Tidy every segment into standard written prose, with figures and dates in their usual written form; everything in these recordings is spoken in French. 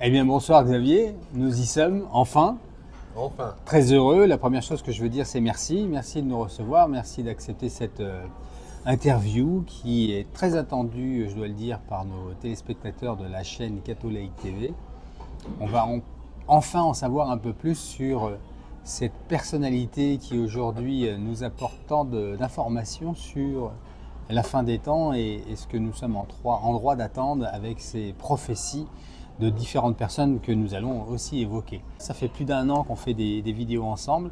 Eh bien, bonsoir Xavier, nous y sommes, enfin. Enfin. Très heureux. La première chose que je veux dire, c'est merci. Merci de nous recevoir, merci d'accepter cette interview qui est très attendue, je dois le dire, par nos téléspectateurs de la chaîne Catholique TV. On va enfin en savoir un peu plus sur cette personnalité qui aujourd'hui nous apporte tant d'informations sur la fin des temps et ce que nous sommes en droit d'attendre avec ces prophéties de différentes personnes que nous allons aussi évoquer. Ça fait plus d'un an qu'on fait des vidéos ensemble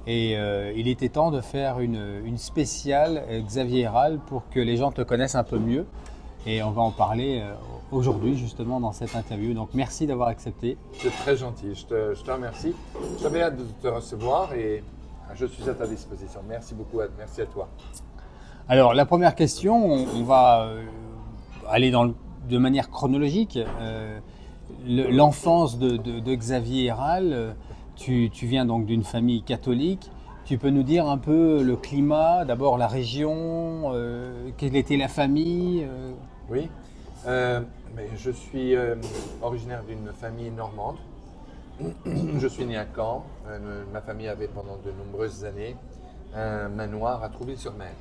et il était temps de faire une spéciale Xavier Héral pour que les gens te connaissent un peu mieux et on va en parler aujourd'hui justement dans cette interview. Donc merci d'avoir accepté. C'est très gentil, je te remercie. J'avais hâte de te recevoir et je suis à ta disposition. Merci beaucoup, Ed. Merci à toi. Alors la première question, on va aller de manière chronologique. L'enfance de Xavier Héral, tu viens donc d'une famille catholique. Tu peux nous dire un peu le climat, d'abord la région, quelle était la famille Oui, mais je suis originaire d'une famille normande. Je suis né à Caen. Ma famille avait pendant de nombreuses années un manoir à Trouville-sur-Mer,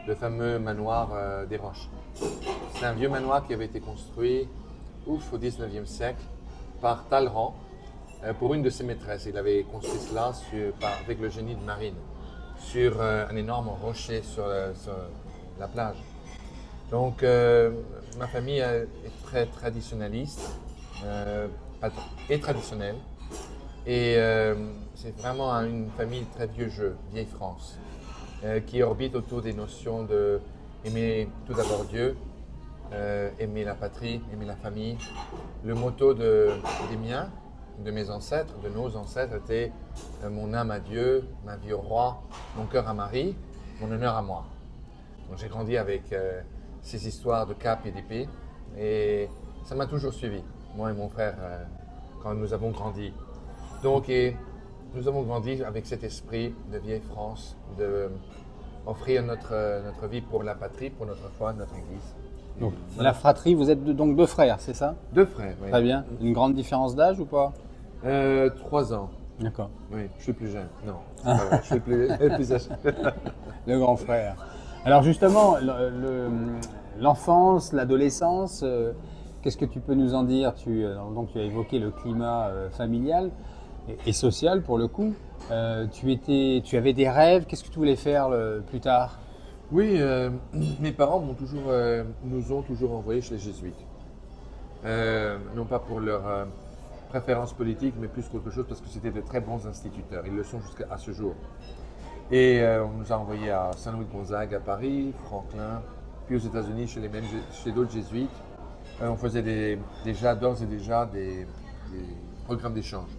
le fameux manoir des Roches. C'est un vieux manoir qui avait été construit au XIXe siècle par Talleyrand pour une de ses maîtresses. Il avait construit cela avec le génie de marine sur un énorme rocher sur la plage. Donc ma famille est très traditionnaliste et traditionnelle et c'est vraiment une famille très vieux jeu, vieille France, qui orbite autour des notions de aimer tout d'abord Dieu, aimer la patrie, aimer la famille. Le motto des miens, de mes ancêtres, de nos ancêtres était mon âme à Dieu, ma vie au roi, mon cœur à Marie, mon honneur à moi. Donc j'ai grandi avec ces histoires de cap et d'épée et ça m'a toujours suivi, moi et mon frère, quand nous avons grandi. Donc nous avons grandi avec cet esprit de vieille France, de offrir notre vie pour la patrie, pour notre foi, notre Église. Donc, la fratrie, vous êtes donc deux frères, c'est ça? Deux frères, oui. Très bien. Une grande différence d'âge ou pas? 3 ans. D'accord. Oui, je suis plus jeune. Non, c'est pas vrai, je suis plus âgé. Le grand frère. Alors justement, l'enfance, l'adolescence, qu'est-ce que tu peux nous en dire? Donc tu as évoqué le climat familial et social pour le coup. Tu avais des rêves, qu'est-ce que tu voulais faire plus tard? Oui, mes parents nous ont toujours envoyés chez les jésuites. Non pas pour leur préférence politique, mais plus qu'autre chose parce que c'était de très bons instituteurs. Ils le sont jusqu'à ce jour. Et on nous a envoyés à Saint-Louis-de-Gonzague à Paris, Franklin, puis aux États-Unis chez d'autres jésuites. On faisait d'ores et déjà des programmes d'échange.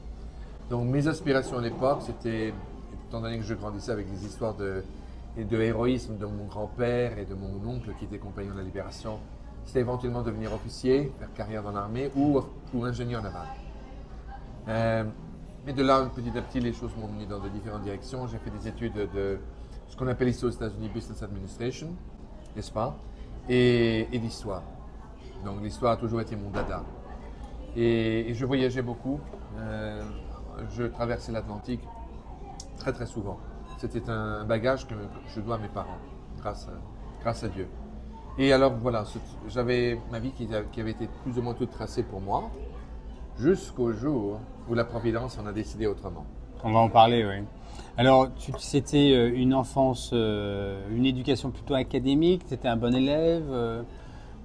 Donc mes aspirations à l'époque, c'était, étant donné que je grandissais avec des histoires de héroïsme de mon grand-père et de mon oncle qui était compagnon de la Libération, c'était éventuellement devenir officier, faire carrière dans l'armée ou ingénieur naval. Mais de là, petit à petit, les choses m'ont mené dans de différentes directions. J'ai fait des études de ce qu'on appelle ici aux États-Unis Business Administration, n'est-ce pas, et l'histoire. Donc l'histoire a toujours été mon dada. Et je voyageais beaucoup. Je traversais l'Atlantique très très souvent. C'était un bagage que je dois à mes parents, grâce à Dieu. Et alors voilà, j'avais ma vie qui avait été plus ou moins toute tracée pour moi, jusqu'au jour où la Providence en a décidé autrement. On va en parler, oui. Alors, c'était une enfance, une éducation plutôt académique, tu étais un bon élève,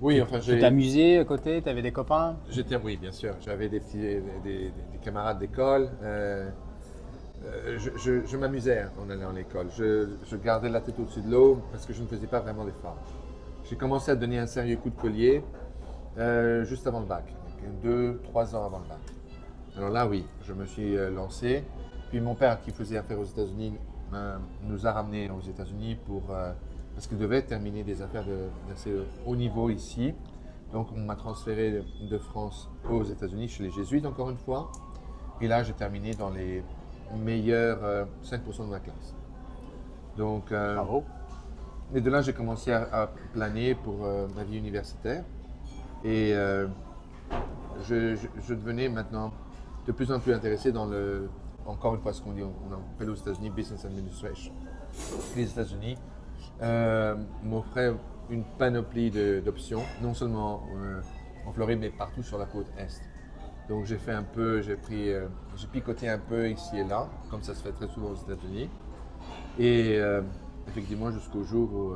oui, enfin, tu t'amusais à côté, tu avais des copains? Oui, bien sûr. J'avais des camarades d'école. Je m'amusais en allant à l'école. Je gardais la tête au-dessus de l'eau parce que je ne faisais pas vraiment d'efforts. J'ai commencé à donner un sérieux coup de collier juste avant le bac, 2-3 ans avant le bac. Alors là, oui, je me suis lancé. Puis mon père, qui faisait affaire aux États-Unis, nous a ramenés aux États-Unis parce qu'il devait terminer des affaires d'assez haut niveau ici. Donc on m'a transféré de France aux États-Unis chez les Jésuites encore une fois. Et là, j'ai terminé dans les meilleurs 5% de ma classe. Donc, Bravo. Et de là, j'ai commencé à planer pour ma vie universitaire. Et je devenais maintenant de plus en plus intéressé dans encore une fois, ce qu'on dit, on appelle aux États-Unis Business Administration. Les États-Unis m'offraient une panoplie d'options, non seulement en Floride, mais partout sur la côte Est. Donc j'ai picoté un peu ici et là, comme ça se fait très souvent aux États-Unis. Et effectivement, jusqu'au jour où,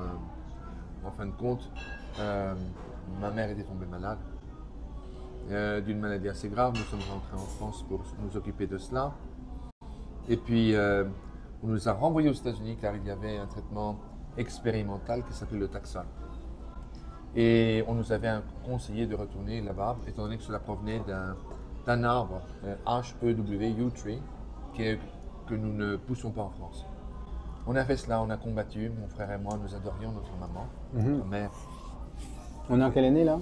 en fin de compte, ma mère était tombée malade d'une maladie assez grave. Nous sommes rentrés en France pour nous occuper de cela. Et puis, on nous a renvoyés aux États-Unis car il y avait un traitement expérimental qui s'appelait le Taxol. Et on nous avait conseillé de retourner là-bas, étant donné que cela provenait d'un arbre, H-E-W, Yew Tree, que nous ne poussons pas en France. On a fait cela, on a combattu, mon frère et moi, nous adorions notre maman, notre mère. On est en quelle année là?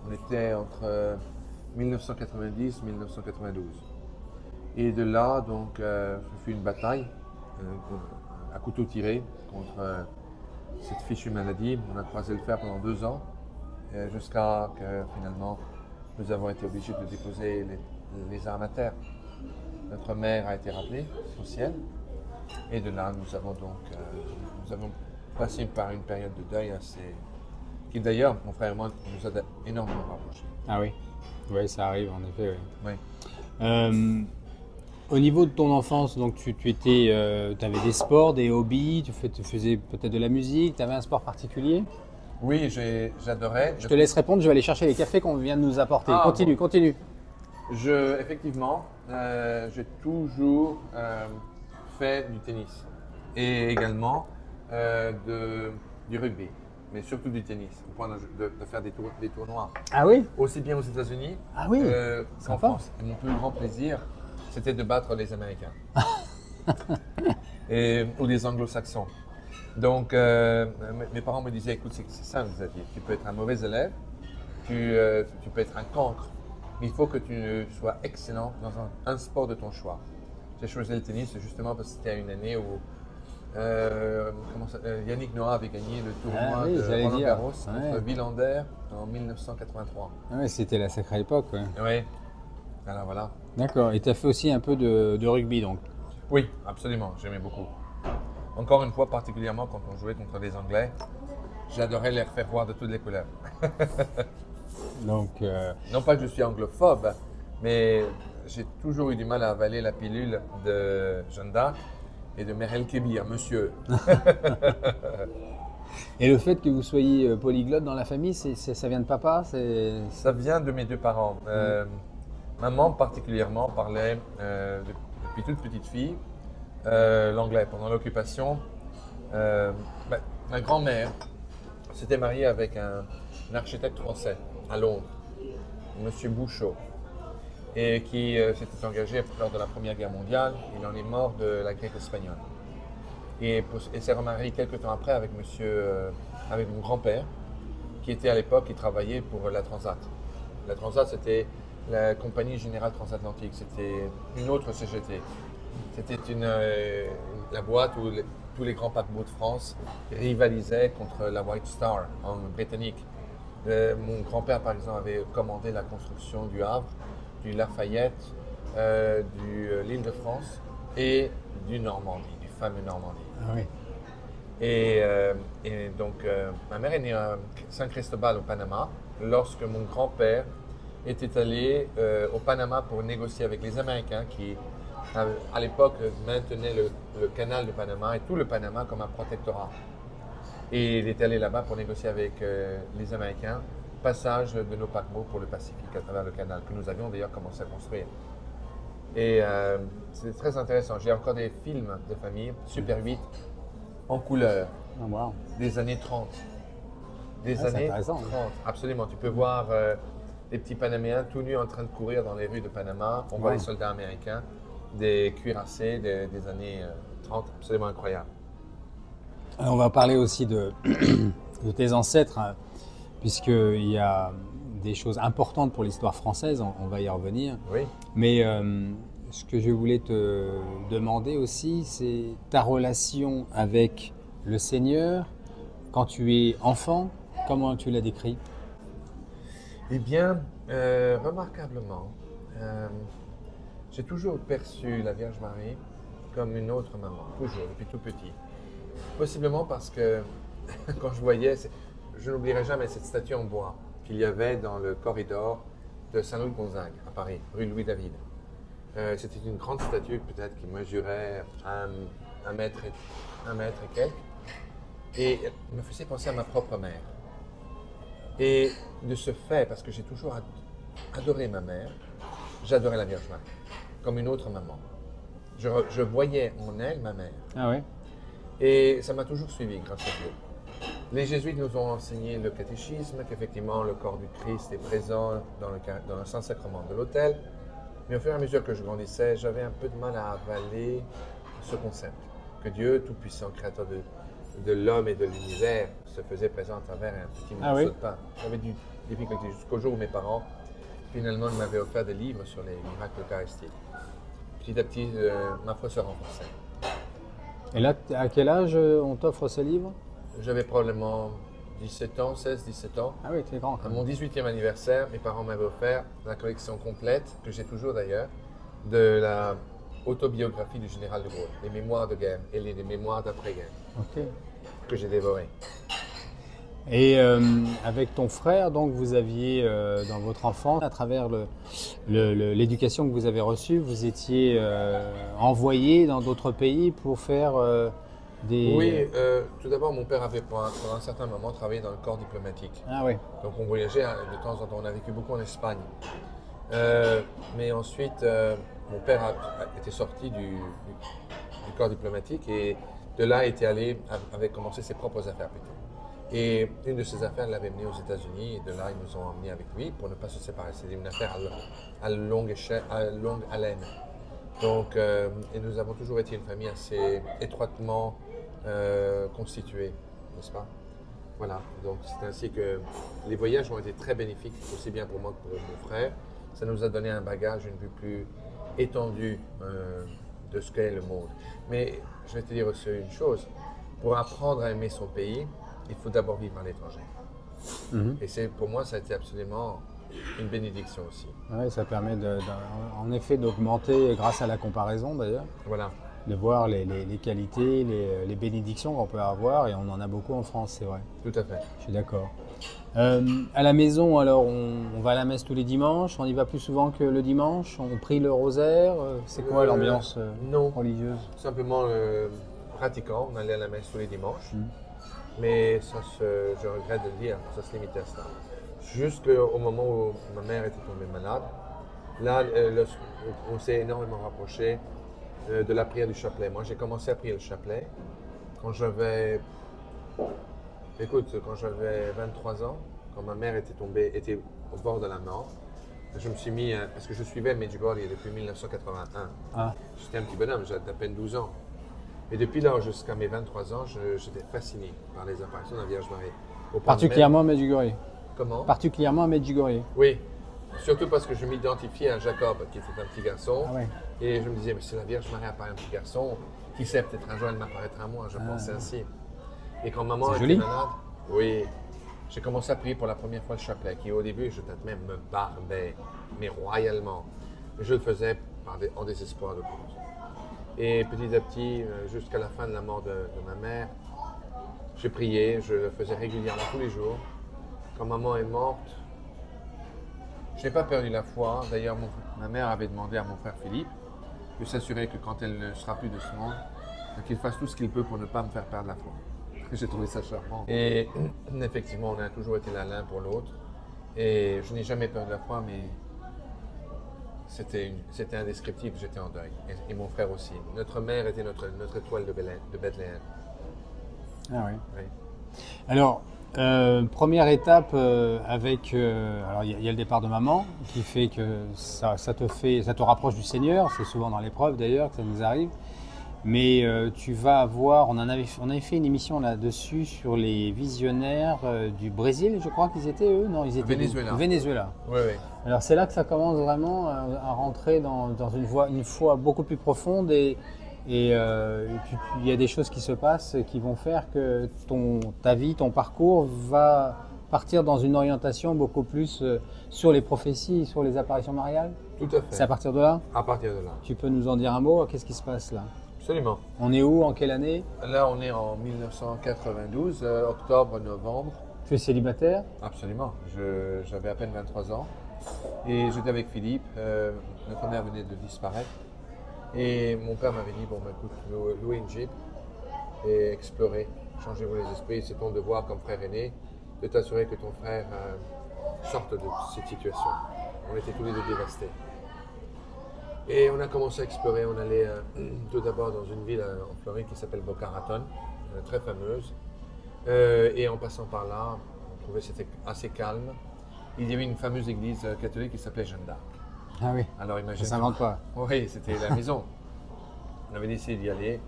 On était entre 1990 et 1992. Et de là, donc, ce fut une bataille à couteau tiré contre cette fichue maladie. On a croisé le fer pendant 2 ans, jusqu'à que finalement, nous avons été obligés de déposer les armes à terre. Notre mère a été rappelée au ciel. Et de là, nous avons passé par une période de deuil qui d'ailleurs, mon frère et moi, nous a énormément rapprochés. Ah oui, oui, ça arrive en effet. Oui. Oui. Au niveau de ton enfance, donc tu avais des sports, des hobbies, tu faisais peut-être de la musique, tu avais un sport particulier? Oui, j'adorais. Je te laisse répondre, je vais aller chercher les cafés qu'on vient de nous apporter. Ah, continue, bon. continue. Effectivement, j'ai toujours fait du tennis et également du rugby, mais surtout du tennis, au point de faire des tournois. Ah oui? Aussi bien aux États-Unis Ah oui, qu'en France. Et mon plus grand plaisir, c'était de battre les Américains ou les Anglo-Saxons. Donc, mes parents me disaient, écoute, c'est simple, Xavier, tu peux être un mauvais élève, tu peux être un cancre, mais il faut que tu sois excellent dans un sport de ton choix. J'ai choisi le tennis justement parce que c'était une année où Yannick Noah avait gagné le tournoi de Roland Garros contre Villander en 1983. Ah oui, c'était la sacrée époque. Ouais. Oui, alors voilà. D'accord, et tu as fait aussi un peu de rugby donc? Oui, absolument, j'aimais beaucoup. Encore une fois, particulièrement quand on jouait contre les Anglais, j'adorais les faire voir de toutes les couleurs. Donc, non pas que je suis anglophobe, mais j'ai toujours eu du mal à avaler la pilule de Jeanne d'Arc et de Merel Kébir, monsieur. Et le fait que vous soyez polyglotte dans la famille, ça vient de papa? Ça vient de mes 2 parents. Maman particulièrement parlait, depuis toute petite fille, l'anglais. Pendant l'occupation, ma grand-mère s'était mariée avec un architecte français à Londres, monsieur Bouchot, et qui s'était engagé lors de la Première Guerre mondiale. Il en est mort de la grippe espagnole. Et s'est remarié quelques temps après avec avec mon grand-père, qui était à l'époque, qui travaillait pour la Transat. La Transat, c'était la Compagnie Générale Transatlantique, c'était une autre CGT. C'était la boîte où tous les grands paquebots de France rivalisaient contre la White Star en britannique. Mon grand-père, par exemple, avait commandé la construction du Havre, du Lafayette, de l'Île-de-France et du Normandie, du fameux Normandie. Ah oui. Et donc, ma mère est née à San Cristobal au Panama lorsque mon grand-père était allé au Panama pour négocier avec les Américains qui, à l'époque, maintenaient le canal de Panama et tout le Panama comme un protectorat. Et il est allé là-bas pour négocier avec les Américains, passage de nos paquebots pour le Pacifique à travers le canal, que nous avions d'ailleurs commencé à construire. Et c'est très intéressant. J'ai encore des films de famille, Super 8, en couleur, des années 30. Des années 30, absolument. Tu peux voir des petits Panaméens tout nus en train de courir dans les rues de Panama. On voit les soldats américains, des cuirassés des années 30, absolument incroyable. Alors, on va parler aussi de tes ancêtres, hein, puisqu'il y a des choses importantes pour l'histoire française, on va y revenir. Oui. Mais ce que je voulais te demander aussi, c'est ta relation avec le Seigneur quand tu es enfant, comment tu l'as décrit? Eh bien, remarquablement, euh, j'ai toujours perçu la Vierge Marie comme une autre maman, toujours, depuis tout petit. Possiblement parce que quand je voyais, je n'oublierai jamais cette statue en bois qu'il y avait dans le corridor de Saint-Louis-Gonzague, à Paris, rue Louis-David. C'était une grande statue, peut-être qui mesurait un mètre et quelques, et elle me faisait penser à ma propre mère. Et de ce fait, parce que j'ai toujours adoré ma mère, j'adorais la Vierge Marie, comme une autre maman. Je voyais en elle ma mère. Ah ouais. Et ça m'a toujours suivi, grâce à Dieu. Les jésuites nous ont enseigné le catéchisme, qu'effectivement le corps du Christ est présent dans le Saint-Sacrement de l'autel. Mais au fur et à mesure que je grandissais, j'avais un peu de mal à avaler ce concept, que Dieu, Tout-Puissant, Créateur de l'homme et de l'univers, se faisait présent à travers un petit morceau de pain. J'avais du difficulté jusqu'au jour où mes parents, finalement, m'avaient offert des livres sur les miracles eucharistiques. Petit à petit, ma foi se renforçait. Et là, à quel âge on t'offre ce livre? J'avais probablement 17 ans, 16-17 ans. Ah oui, tu es grand. À mon 18e anniversaire, mes parents m'avaient offert la collection complète, que j'ai toujours d'ailleurs, de la autobiographie du général de Gaulle, les mémoires de guerre et les mémoires d'après-guerre, que j'ai dévoré. Et avec ton frère, donc vous aviez dans votre enfance, à travers l'éducation que vous avez reçue, vous étiez envoyé dans d'autres pays pour faire des... Oui, tout d'abord, mon père avait pendant un certain moment travaillé dans le corps diplomatique. Ah oui. Donc on voyageait de temps en temps, on a vécu beaucoup en Espagne. Mais ensuite, mon père était sorti du corps diplomatique et de là avait commencé ses propres affaires plutôt. Et une de ces affaires l'avait mené aux États-Unis et de là ils nous ont emmenés avec lui pour ne pas se séparer. C'était une affaire à longue haleine. Donc, et nous avons toujours été une famille assez étroitement constituée, n'est-ce pas? Voilà, donc c'est ainsi que les voyages ont été très bénéfiques, aussi bien pour moi que pour mon frère. Ça nous a donné un bagage, une vue plus étendue de ce qu'est le monde. Mais je vais te dire aussi une chose, pour apprendre à aimer son pays, il faut d'abord vivre à l'étranger. Et pour moi, ça a été absolument une bénédiction aussi. Oui, ça permet en effet d'augmenter, grâce à la comparaison d'ailleurs, voilà, de voir les qualités, les bénédictions qu'on peut avoir, et on en a beaucoup en France, c'est vrai. Tout à fait. Je suis d'accord. À la maison, alors, on va à la messe tous les dimanches, on y va plus souvent que le dimanche, on prie le rosaire, c'est quoi l'ambiance religieuse? Simplement pratiquant, on allait à la messe tous les dimanches, mais je regrette de le dire, ça se limitait à ça. Jusqu'au moment où ma mère était tombée malade, là, on s'est énormément rapproché de la prière du chapelet. Moi, j'ai commencé à prier le chapelet quand j'avais 23 ans, quand ma mère était au bord de la mort. Je me suis mis, parce que je suivais Medjugorje depuis 1981. Ah. J'étais un petit bonhomme, j'avais à peine 12 ans. Et depuis là jusqu'à mes 23 ans, j'étais fasciné par les apparitions de la Vierge Marie. Particulièrement à Medjugorje. Comment? Particulièrement à Medjugorje. Oui, surtout parce que je m'identifiais à Jacob, qui était un petit garçon. Ah ouais. Et je me disais, mais si la Vierge Marie apparaît un petit garçon, qui sait, peut-être un jour elle m'apparaîtra à moi, je pensais ainsi. Et quand maman était malade, oui, j'ai commencé à prier pour la première fois le chapelet, qui au début, je même me barbais, mais royalement. Mais je le faisais en désespoir de cause. Et petit à petit, jusqu'à la fin de la mort de ma mère, j'ai prié, je le faisais régulièrement tous les jours. Quand maman est morte, je n'ai pas perdu la foi. D'ailleurs, ma mère avait demandé à mon frère Philippe de s'assurer que quand elle ne sera plus de ce monde, qu'il fasse tout ce qu'il peut pour ne pas me faire perdre la foi. J'ai trouvé ça charmant. Et effectivement, on a toujours été là l'un pour l'autre. Et je n'ai jamais perdu la foi, mais c'était indescriptible, j'étais en deuil. Et mon frère aussi. Notre mère était notre étoile de Bethléem. Ah oui. Oui. Alors, première étape avec... alors, il y a le départ de maman qui fait que ça te rapproche du Seigneur. C'est souvent dans l'épreuve d'ailleurs que ça nous arrive. Mais tu vas avoir... On avait fait une émission là-dessus sur les visionnaires du Brésil, je crois qu'ils étaient eux. Non, ils étaient Venezuela. Venezuela. Oui, oui. Alors c'est là que ça commence vraiment à rentrer dans une foi beaucoup plus profonde et il y a des choses qui se passent qui vont faire que ta vie, ton parcours va partir dans une orientation beaucoup plus sur les prophéties, sur les apparitions mariales? Tout à C'est à fait. partir de là? À partir de là. Tu peux nous en dire un mot? Qu'est-ce qui se passe là? Absolument. On est où? En quelle année? Là, on est en 1992, octobre, novembre. Tu es célibataire? Absolument. J'avais à peine 23 ans. Et j'étais avec Philippe. Notre mère venait de disparaître. Et mon père m'avait dit, bon, bah, écoute, louez une Jeep et explorez. Changez-vous les esprits. C'est ton devoir comme frère aîné de t'assurer que ton frère sorte de cette situation. On était tous les deux dévastés. Et on a commencé à explorer. On allait tout d'abord dans une ville en Floride qui s'appelle Boca Raton, très fameuse. Et en passant par là, on trouvait que c'était assez calme. Il y avait une fameuse église catholique qui s'appelait Jeanne d'Arc. Ah oui, Alors ça imagine. s'invente pas. Oui, c'était la maison. On avait décidé d'y aller.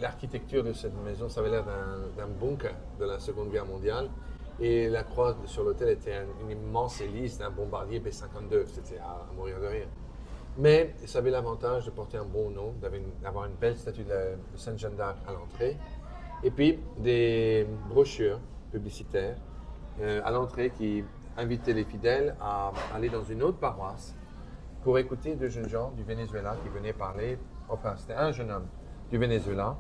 L'architecture de cette maison, ça avait l'air d'un bunker de la Seconde Guerre mondiale. Et la croix sur l'autel était une immense hélice d'un bombardier B-52. C'était à mourir de rire. Mais ça avait l'avantage de porter un bon nom, d'avoir une belle statue de Sainte Jeanne d'Arc à l'entrée. Et puis des brochures publicitaires à l'entrée qui invitaient les fidèles à aller dans une autre paroisse pour écouter deux jeunes gens du Venezuela qui venaient parler, enfin c'était un jeune homme du Venezuela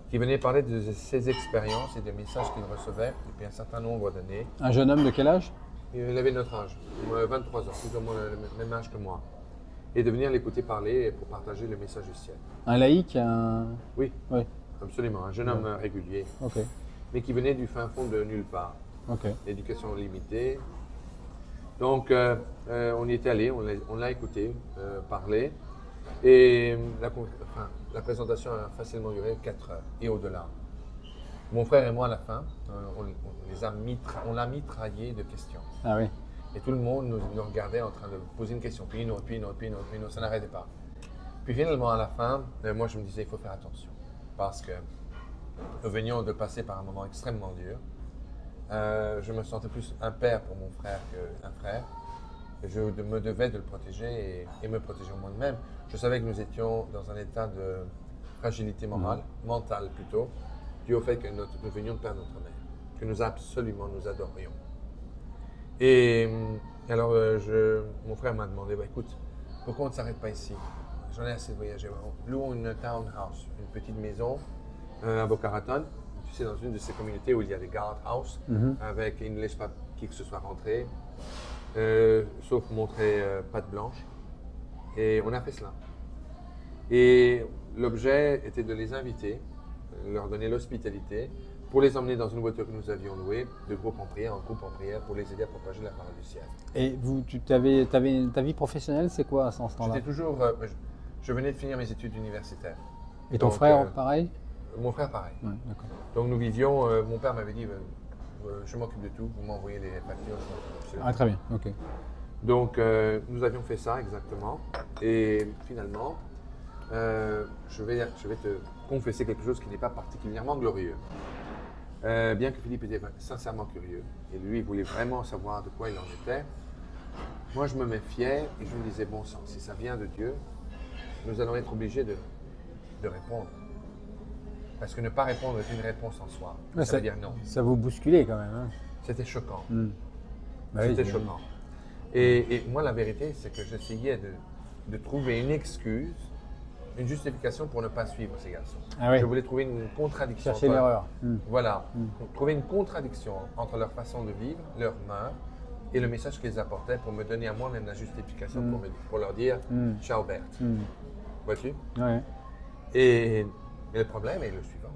qui venait parler de ses expériences et des messages qu'il recevait depuis un certain nombre d'années. Un jeune homme de quel âge? Il avait notre âge, 23 ans, plus ou moins le même âge que moi. Et de venir l'écouter parler pour partager le message du ciel. Un laïc, Oui, Oui, absolument, un jeune homme régulier, ok, mais qui venait du fin fond de nulle part. ok. Éducation limitée. Donc, on y est allé, on l'a écouté parler. Et la présentation a facilement duré 4 heures et au-delà. Mon frère et moi, à la fin, on l'a mitraillé de questions. Ah oui, Et tout le monde nous regardait en train de poser une question, puis une autre, puis une autre, puis une autre, puis une autre, ça n'arrêtait pas. Puis finalement, à la fin, moi je me disais, il faut faire attention. Parce que nous venions de passer par un moment extrêmement dur. Je me sentais plus un père pour mon frère qu'un frère. Je me devais de le protéger et me protéger moi-même. Je savais que nous étions dans un état de fragilité morale, mentale plutôt, dû au fait que nous venions de perdre notre mère, que nous adorions. Et alors, mon frère m'a demandé, bah, écoute, pourquoi on ne s'arrête pas ici? J'en ai assez de voyager. Louons une townhouse, une petite maison à Boca Raton. Tu sais, dans une de ces communautés où il y a des guardhouses, avec ils ne laissent pas qui que ce soit rentrer, sauf montrer patte blanche. Et on a fait cela. Et l'objet était de les inviter, leur donner l'hospitalité, pour les emmener dans une voiture que nous avions louée, de groupe en prière, pour les aider à propager la parole du ciel. Et ta vie professionnelle, c'est quoi à ce temps-là? J'étais toujours, je venais de finir mes études universitaires. Et ton Donc, frère, pareil? Mon frère, pareil. Ouais, d'accord. Donc nous vivions, mon père m'avait dit, je m'occupe de tout, vous m'envoyez les factures. Ah, très bien, ok. Donc nous avions fait ça exactement. Et finalement, je vais te confesser quelque chose qui n'est pas particulièrement glorieux. Bien que Philippe était sincèrement curieux, et lui il voulait vraiment savoir de quoi il en était, moi je me méfiais et je me disais, bon sang, si ça vient de Dieu, nous allons être obligés de répondre. Parce que ne pas répondre est une réponse en soi. Ça veut dire non. Ça vous bousculait quand même, hein? C'était choquant. Bah oui, C'était choquant. Et moi, la vérité, c'est que j'essayais de trouver une excuse, une justification pour ne pas suivre ces garçons. Ah oui. Je voulais trouver une contradiction. Chercher l'erreur. Voilà. Trouver une contradiction entre leur façon de vivre, leur mœurs et le message qu'ils apportaient pour me donner à moi-même la justification pour leur dire « Ciao Berthe ». Vois-tu? Ouais. Et le problème est le suivant.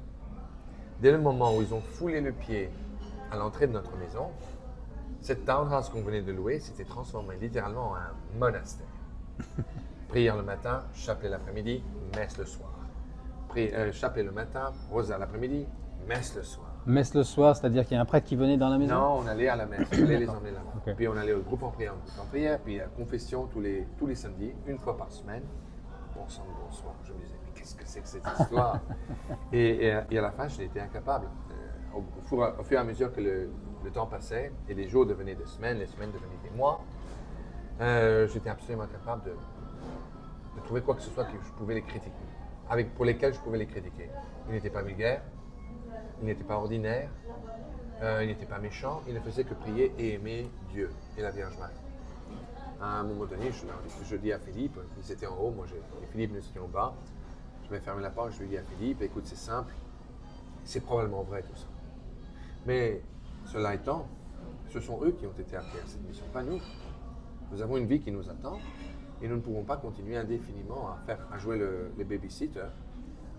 Dès le moment où ils ont foulé le pied à l'entrée de notre maison, cette townhouse qu'on venait de louer s'était transformée littéralement en un monastère. Prière le matin, chapelet l'après-midi, messe le soir. Chapelet le matin, rosaire l'après-midi, messe le soir. Messe le soir, c'est-à-dire qu'il y a un prêtre qui venait dans la maison? Non, on allait à la messe, on allait les emmener là-bas. Okay. Puis on allait au groupe en prière, puis à confession tous les samedis, une fois par semaine. Bon sang de bonsoir. Je me disais, mais qu'est-ce que c'est que cette histoire? et à la fin, je n'étais incapable. Au fur et à mesure que le temps passait et les jours devenaient des semaines, les semaines devenaient des mois, j'étais absolument incapable de trouver quoi que ce soit que je pouvais les critiquer, pour lesquels je pouvais les critiquer. Ils n'étaient pas vulgaires, ils n'étaient pas ordinaires, Il n'était pas méchant, il ne faisait que prier et aimer Dieu et la Vierge Marie. À un moment donné, je dis à Philippe, ils étaient en haut, et Philippe, nous étions en bas. Je vais fermer la porte, je lui dis à Philippe, écoute, c'est simple, c'est probablement vrai tout ça. Mais cela étant, ce sont eux qui ont été appelés à cette mission, pas nous. Nous avons une vie qui nous attend et nous ne pouvons pas continuer indéfiniment à jouer les babysitters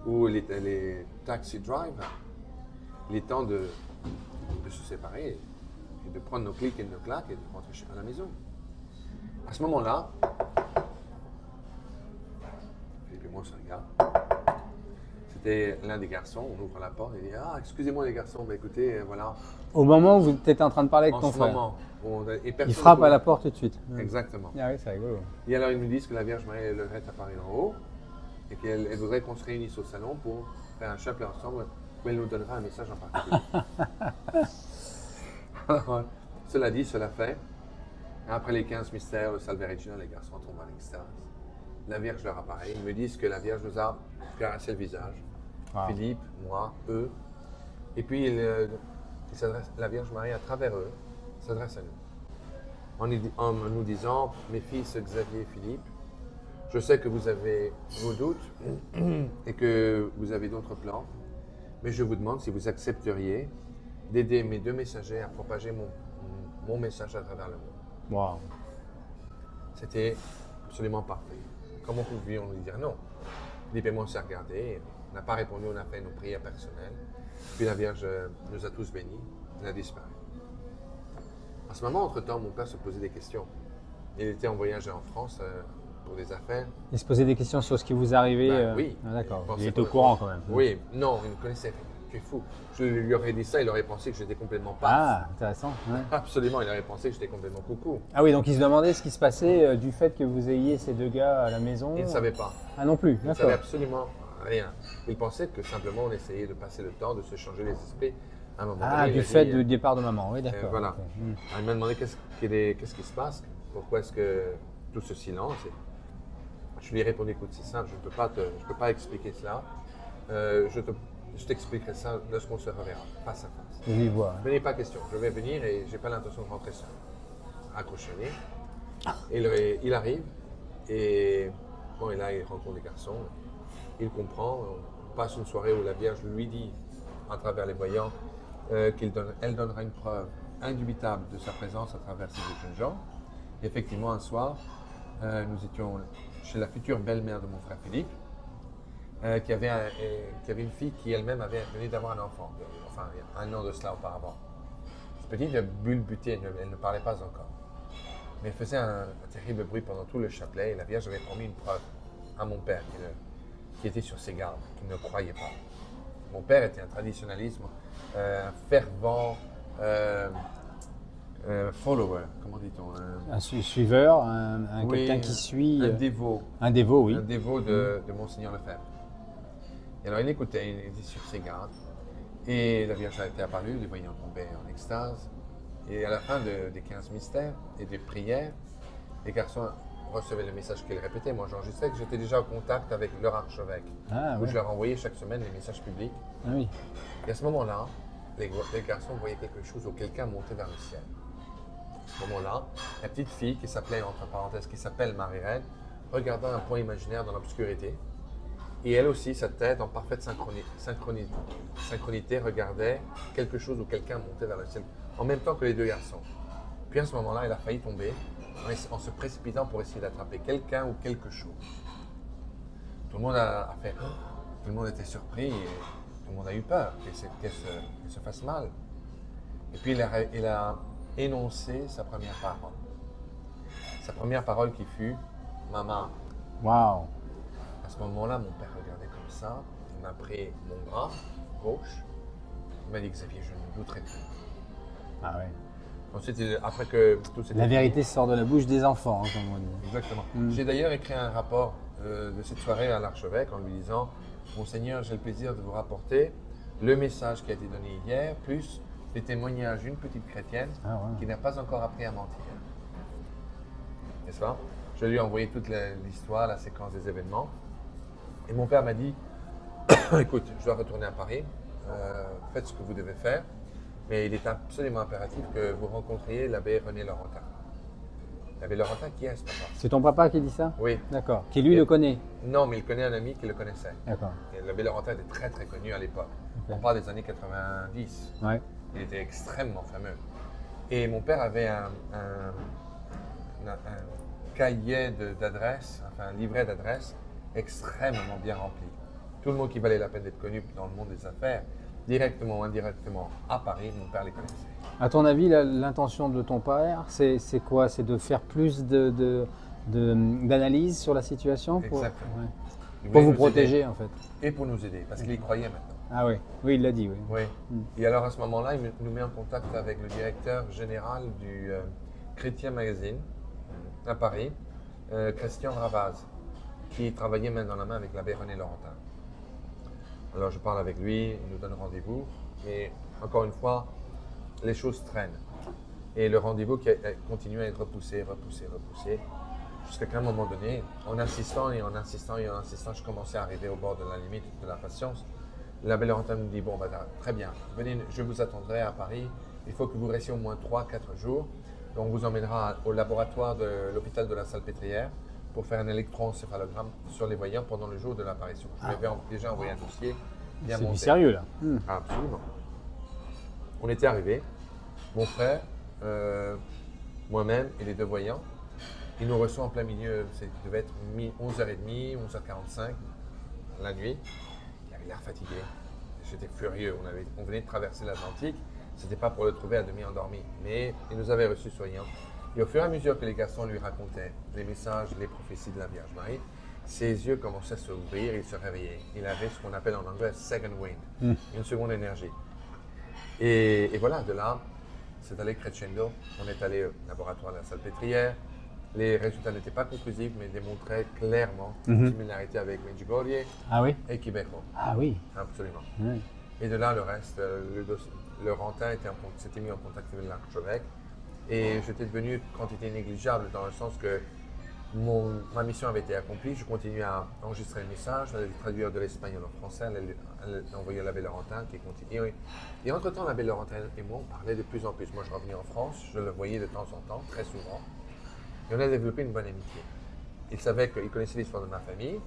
ou les taxi drivers. Il est temps de se séparer et de prendre nos clics et nos claques et de rentrer à la maison. À ce moment-là, Philippe et moi on se regarde. C'était l'un des garçons, on ouvre la porte et il dit « Ah, excusez-moi les garçons, mais écoutez, voilà. » Au moment où vous étiez en train de parler avec ton frère. En ce moment, il frappe à la porte tout de suite. Exactement. Ah oui, c'est rigolo. Et alors ils nous disent que la Vierge Marie elle est apparue en haut et qu'elle voudrait qu'on se réunisse au salon pour faire un chapelet ensemble où elle nous donnera un message en particulier. Alors, cela dit, cela fait. Après les 15 mystères, le Salve Regina, les garçons tombent en extase. La Vierge leur apparaît. Ils me disent que la Vierge nous a caressé le visage. Wow. Philippe, moi, eux. Et puis, la Vierge Marie, à travers eux, s'adresse à nous. En nous disant, mes fils Xavier et Philippe, je sais que vous avez vos doutes et que vous avez d'autres plans, mais je vous demande si vous accepteriez d'aider mes deux messagers à propager mon message à travers le monde. Wow. C'était absolument parfait. Comment pouvions-nous dire non? Philippe et moi, on s'est regardés, on n'a pas répondu, on a fait nos prières personnelles. Puis la Vierge nous a tous bénis, elle a disparu. À ce moment, entre-temps, mon père se posait des questions. Il était en voyage en France pour des affaires. Il se posait des questions sur ce qui vous arrivait Oui. Ah, d'accord, il était au courant quand même. Oui, non, il me connaissait. Tu es fou. Je lui aurais dit ça, il aurait pensé que j'étais complètement paf. Ah, intéressant. Ouais. Absolument, il aurait pensé que j'étais complètement coucou. Ah oui, donc il se demandait ce qui se passait du fait que vous ayez ces deux gars à la maison. Il ne savait pas. Ah non plus, il ne savait absolument rien. Il pensait que simplement on essayait de passer le temps, de se changer les esprits. À un moment donné, du fait du départ de maman, oui d'accord. Voilà. Okay. Il m'a demandé qu'est-ce qui se passe, pourquoi est-ce que tout ce silence. Je lui ai répondu, écoute, c'est simple, je ne peux pas expliquer cela. Je t'expliquerai ça lorsqu'on se reverra, face à face. Oui, voilà. Mais il n'est pas question. Je vais venir et je n'ai pas l'intention de rentrer seul. Accroché. Il arrive et bon, et là, il rencontre les garçons. Il comprend. On passe une soirée où la Vierge lui dit, à travers les voyants, qu'elle donnera une preuve indubitable de sa présence à travers ces deux jeunes gens. Et effectivement, un soir, nous étions chez la future belle-mère de mon frère Philippe. Qui avait une fille qui elle-même venait d'avoir un enfant, enfin un an de cela auparavant. Cette petite bulbutée, elle ne parlait pas encore. Mais elle faisait un terrible bruit pendant tout le chapelet et la Vierge avait promis une preuve à mon père qui était sur ses gardes, qui ne croyait pas. Mon père était un traditionnalisme fervent, follower, comment dit-on un suiveur, quelqu'un qui suit. Un dévot. Un dévot, oui. Un dévot de Monseigneur Lefebvre. Et alors il écoutait, il était sur ses gardes. Et la Vierge était apparue, les voyants tombaient en extase. Et à la fin des 15 mystères et des prières, les garçons recevaient le message qu'ils répétaient. Moi j'enregistrais que j'étais déjà en contact avec leur archevêque. Où je leur envoyais chaque semaine des messages publics. Ah, oui. Et à ce moment-là, les garçons voyaient quelque chose où quelqu'un montait vers le ciel. À ce moment-là, la petite fille qui s'appelait, entre parenthèses, qui s'appelle Marie-Reine, regardait un point imaginaire dans l'obscurité. Et elle aussi, sa tête en parfaite synchronité, regardait quelque chose où quelqu'un montait vers le ciel, en même temps que les deux garçons. Puis à ce moment-là, elle a failli tomber en se précipitant pour essayer d'attraper quelqu'un ou quelque chose. Tout le monde a fait... Tout le monde était surpris et tout le monde a eu peur qu'elle se fasse mal. Et puis elle a énoncé sa première parole. Sa première parole qui fut « Maman ». Waouh. À ce moment-là, mon père regardait comme ça, il m'a pris mon bras gauche, il m'a dit Xavier, je ne douterai plus. Ah ouais. Ensuite, après que tout s'était La vérité sort de la bouche des enfants, hein, comme on dit. Exactement. J'ai d'ailleurs écrit un rapport de cette soirée à l'archevêque en lui disant Monseigneur, j'ai le plaisir de vous rapporter le message qui a été donné hier, plus les témoignages d'une petite chrétienne qui n'a pas encore appris à mentir. N'est-ce pas? Je lui ai envoyé toute l'histoire, la séquence des événements. Et mon père m'a dit, écoute, je dois retourner à Paris, faites ce que vous devez faire. Mais il est absolument impératif que vous rencontriez l'abbé René Laurentin. L'abbé Laurentin, qui est ce papa? C'est ton papa qui dit ça? Oui. D'accord. Qui lui Et- le connaît? Non, mais il connaît un ami qui le connaissait. D'accord. Et l'abbé Laurentin était très très connu à l'époque. Ok. On parle des années 90. Ouais. Il était extrêmement fameux. Et mon père avait un cahier d'adresses, enfin un livret d'adresses extrêmement bien rempli. Tout le monde qui valait la peine d'être connu dans le monde des affaires, directement ou indirectement à Paris, mon père les connaissait. À ton avis, l'intention de ton père, c'est quoi? C'est de faire plus d'analyse sur la situation Exactement. Ouais. Il Pour voulait vous nous protéger aider en fait. et pour nous aider, parce qu'il y croyait maintenant. Ah oui, oui, il l'a dit, oui. Oui. Mm. Et alors à ce moment-là, il nous met en contact avec le directeur général du Chrétien Magazine à Paris, Christian Ravaz, qui travaillait main dans la main avec l'abbé René Laurentin. Alors je parle avec lui, il nous donne rendez-vous, mais encore une fois, les choses traînent. Et le rendez-vous qui a continué à être repoussé, jusqu'à qu'à un moment donné, en insistant, je commençais à arriver au bord de la limite de la patience. L'abbé Laurentin me dit, bon, bah, très bien, venez, je vous attendrai à Paris, il faut que vous restiez au moins 3-4 jours. Donc on vous emmènera au laboratoire de l'hôpital de la Salpêtrière pour faire un électroencéphalogramme sur les voyants pendant le jour de l'apparition. Je lui avais déjà envoyé un dossier bien C'est du monté. sérieux là. Absolument. On était arrivés, mon frère, moi-même et les deux voyants. Il nous reçoit en plein milieu, ça devait être 11h30, 11h45, la nuit. Il avait l'air fatigué. J'étais furieux. On venait de traverser l'Atlantique. C'était pas pour le trouver à demi endormi, mais il nous avait reçus souriants. Et au fur et à mesure que les garçons lui racontaient les messages, les prophéties de la Vierge Marie, ses yeux commençaient à s'ouvrir, il se réveillait. Il avait ce qu'on appelle en anglais second wind, une seconde énergie. Et voilà, de là, c'est allé crescendo. On est allé au laboratoire de la Salpêtrière. Les résultats n'étaient pas conclusifs, mais démontraient clairement une similarité avec Medjugorje Ah oui? et Quibejo. Ah oui. Absolument. Ouais. Et de là, le reste, le Rentin s'était mis en contact avec l'archevêque. Et j'étais devenu quantité négligeable dans le sens que ma mission avait été accomplie. Je continuais à enregistrer le message, à le traduire de l'espagnol au français, à l'envoyer à l'abbé Laurentin qui continuait. Et entre-temps, l'abbé Laurentin et moi, on parlait de plus en plus. Moi, je revenais en France, je le voyais de temps en temps, très souvent. Et on a développé une bonne amitié. Il savait qu'il connaissait l'histoire de ma famille,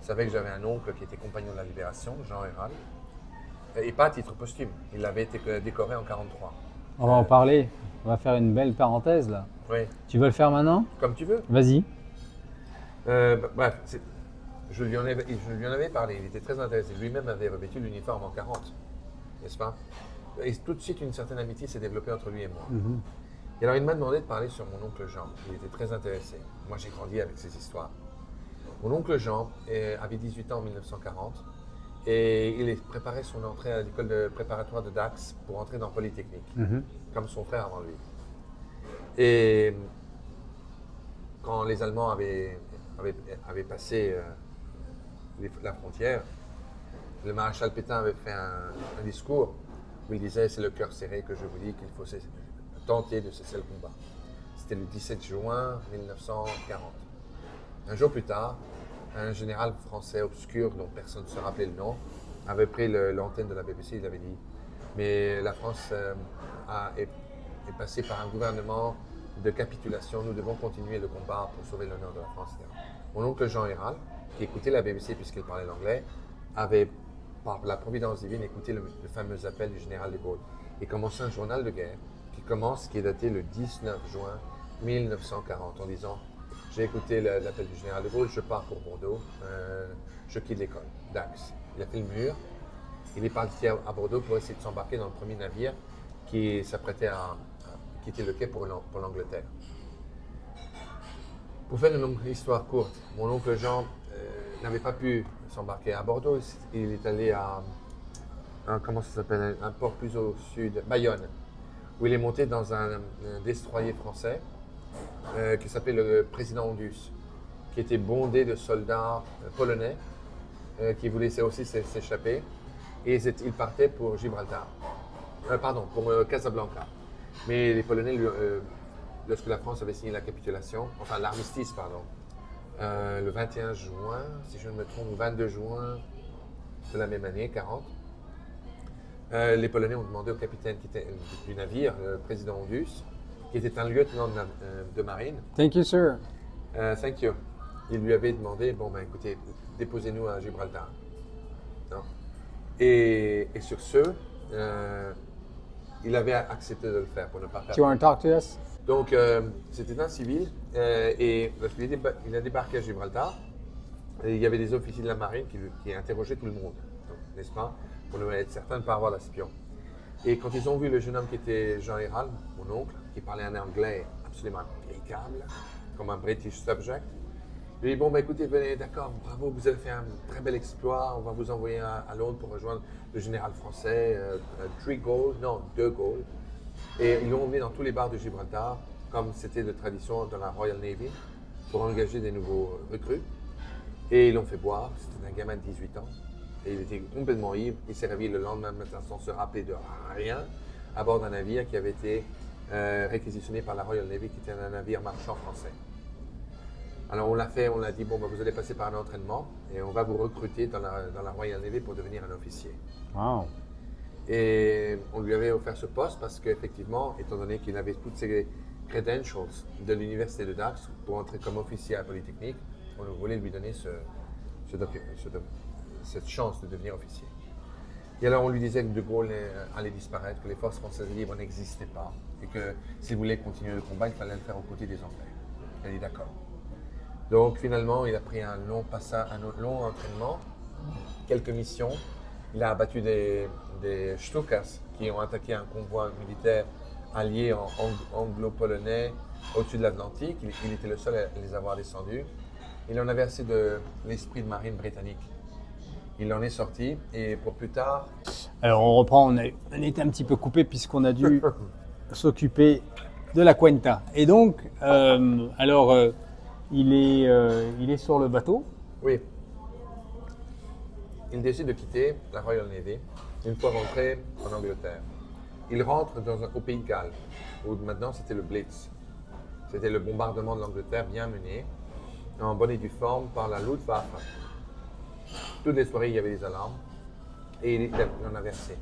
il savait que j'avais un oncle qui était compagnon de la Libération, Jean Héral, et pas à titre posthume. Il avait été décoré en 1943. On va en parler. On va faire une belle parenthèse là. Oui, Tu veux le faire maintenant? comme tu veux. Vas-y. Bref, je lui en avais parlé, il était très intéressé. Lui-même avait revêtu l'uniforme en 40, n'est-ce pas? Et tout de suite, une certaine amitié s'est développée entre lui et moi. Et alors, il m'a demandé de parler sur mon oncle Jean. Il était très intéressé. Moi, j'ai grandi avec ces histoires. Mon oncle Jean avait 18 ans en 1940 et il préparait son entrée à l'école préparatoire de Dax pour entrer dans Polytechnique, comme son frère avant lui. Et quand les Allemands avaient passé la frontière, le maréchal Pétain avait fait un discours où il disait « C'est le cœur serré que je vous dis qu'il faut tenter de cesser le combat ». C'était le 17 juin 1940. Un jour plus tard, un général français obscur dont personne ne se rappelait le nom avait pris l'antenne de la BBC, il avait dit « Mais la France est passée par un gouvernement de capitulation, nous devons continuer le combat pour sauver l'honneur de la France. » Mon oncle Jean Héral, qui écoutait la BBC puisqu'il parlait l'anglais, avait, par la providence divine, écouté le fameux appel du général de Gaulle et commencé un journal de guerre qui est daté le 19 juin 1940 en disant « J'ai écouté l'appel du général de Gaulle, je pars pour Bordeaux, je quitte l'école, Dax. » Il a fait le mur, il est parti à Bordeaux pour essayer de s'embarquer dans le premier navire qui s'apprêtait à quitter le quai pour l'Angleterre. Pour faire une histoire courte, mon oncle Jean n'avait pas pu s'embarquer à Bordeaux. Il est allé à comment ça s'appelle, un port plus au sud, Bayonne, où il est monté dans un destroyer français qui s'appelait le Président Ondus, qui était bondé de soldats polonais qui voulaient aussi s'échapper. Et ils partaient pour Gibraltar, pour Casablanca. Mais les Polonais, lorsque la France avait signé la capitulation, enfin l'armistice, pardon, le 21 juin, si je ne me trompe, 22 juin de la même année, 40, Les Polonais ont demandé au capitaine du navire, le président Ondus, qui était un lieutenant de marine. Thank you, sir. Thank you. Il lui avait demandé, bon ben écoutez, déposez-nous à Gibraltar. Non. Et sur ce, il avait accepté de le faire pour ne pas faire. Do you want to talk to us? Donc c'était un civil et il a débarqué à Gibraltar. Et il y avait des officiers de la marine qui interrogeaient tout le monde, n'est-ce pas, pour être certain de ne pas avoir d'espion. Et quand ils ont vu le jeune homme qui était Jean Hérald, mon oncle, qui parlait un anglais absolument impeccable, comme un British subject, il dit, bon, ben, écoutez, venez, d'accord, bravo, vous avez fait un très bel exploit, on va vous envoyer à Londres pour rejoindre le général français, De Gaulle. Et ils l'ont emmené dans tous les bars de Gibraltar, comme c'était de tradition dans la Royal Navy, pour engager des nouveaux recrues. Et ils l'ont fait boire, c'était un gamin de 18 ans. Et il était complètement ivre. Il s'est réveillé le lendemain matin sans se rappeler de rien, à bord d'un navire qui avait été réquisitionné par la Royal Navy, qui était un navire marchand français. Alors on l'a fait, on l'a dit, bon, ben, vous allez passer par un entraînement et on va vous recruter dans la Royal Navy pour devenir un officier. Wow. Et on lui avait offert ce poste parce qu'effectivement, étant donné qu'il avait toutes ses credentials de l'université de Dax pour entrer comme officier à Polytechnique, on voulait lui donner cette chance de devenir officier. Et alors on lui disait que De Gaulle allait disparaître, que les forces françaises libres n'existaient pas et que s'il voulait continuer le combat, il fallait le faire aux côtés des Anglais. Elle dit d'accord. Donc finalement, il a pris un long entraînement, quelques missions. Il a abattu des Stukas qui ont attaqué un convoi militaire allié anglo-polonais au-dessus de l'Atlantique. Il était le seul à les avoir descendus. Il en avait assez de l'esprit de marine britannique. Il en est sorti et pour plus tard... Alors on reprend, on était un petit peu coupé puisqu'on a dû s'occuper de la Cuenta. Et donc, il est sur le bateau. Oui. Il décide de quitter la Royal Navy une fois rentré en Angleterre. Il rentre au Pays de Galles, où maintenant c'était le Blitz. C'était le bombardement de l'Angleterre bien mené, en bonne et due forme par la Luftwaffe. Toutes les soirées, il y avait des alarmes et il en avait assez.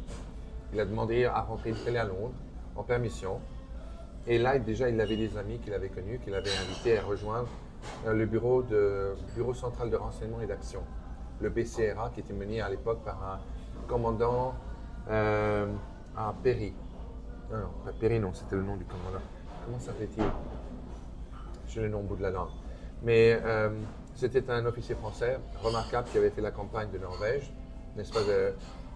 Il a demandé à rentrer à Londres en permission. Et là, déjà, il avait des amis qu'il avait connus, qu'il avait invités à rejoindre le bureau central de renseignement et d'action, le BCRA, qui était mené à l'époque par un commandant à Perry. Non, pas Perry, non, c'était le nom du commandant. Comment s'appelait-il? J'ai le nom au bout de la langue. Mais c'était un officier français remarquable qui avait fait la campagne de Norvège, n'est-ce pas,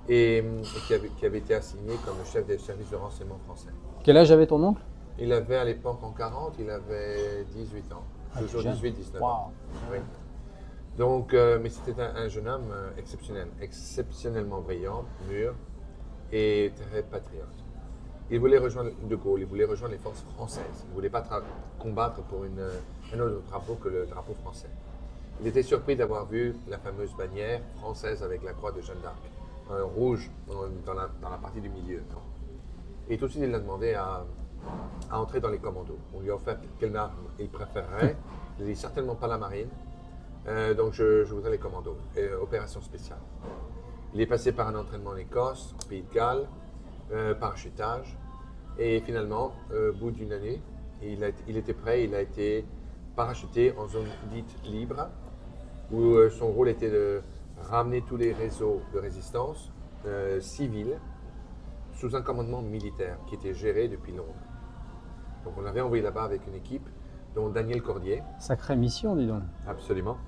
et qui avait été assigné comme le chef des services de renseignement français. Quel âge avait ton oncle? Il avait à l'époque, en 40, il avait 18 ans. Toujours 18-19 ans. Oui. Donc, mais c'était un jeune homme exceptionnel, exceptionnellement brillant, mûr et très patriote. Il voulait rejoindre De Gaulle, il voulait rejoindre les forces françaises. Il ne voulait pas combattre pour un autre drapeau que le drapeau français. Il était surpris d'avoir vu la fameuse bannière française avec la croix de Jeanne d'Arc, rouge dans la partie du milieu. Et tout de suite, il a demandé à entrer dans les commandos. On lui a offert quelle arme il préférerait. Il a dit certainement pas la marine. Donc je voudrais les commandos, opération spéciale. Il est passé par un entraînement en Écosse, au Pays de Galles, parachutage. Et finalement, au bout d'une année, il était prêt, il a été parachuté en zone dite libre, où son rôle était de ramener tous les réseaux de résistance civile sous un commandement militaire qui était géré depuis Londres. Donc on l'avait envoyé là-bas avec une équipe, dont Daniel Cordier. Sacrée mission, dis donc. Absolument.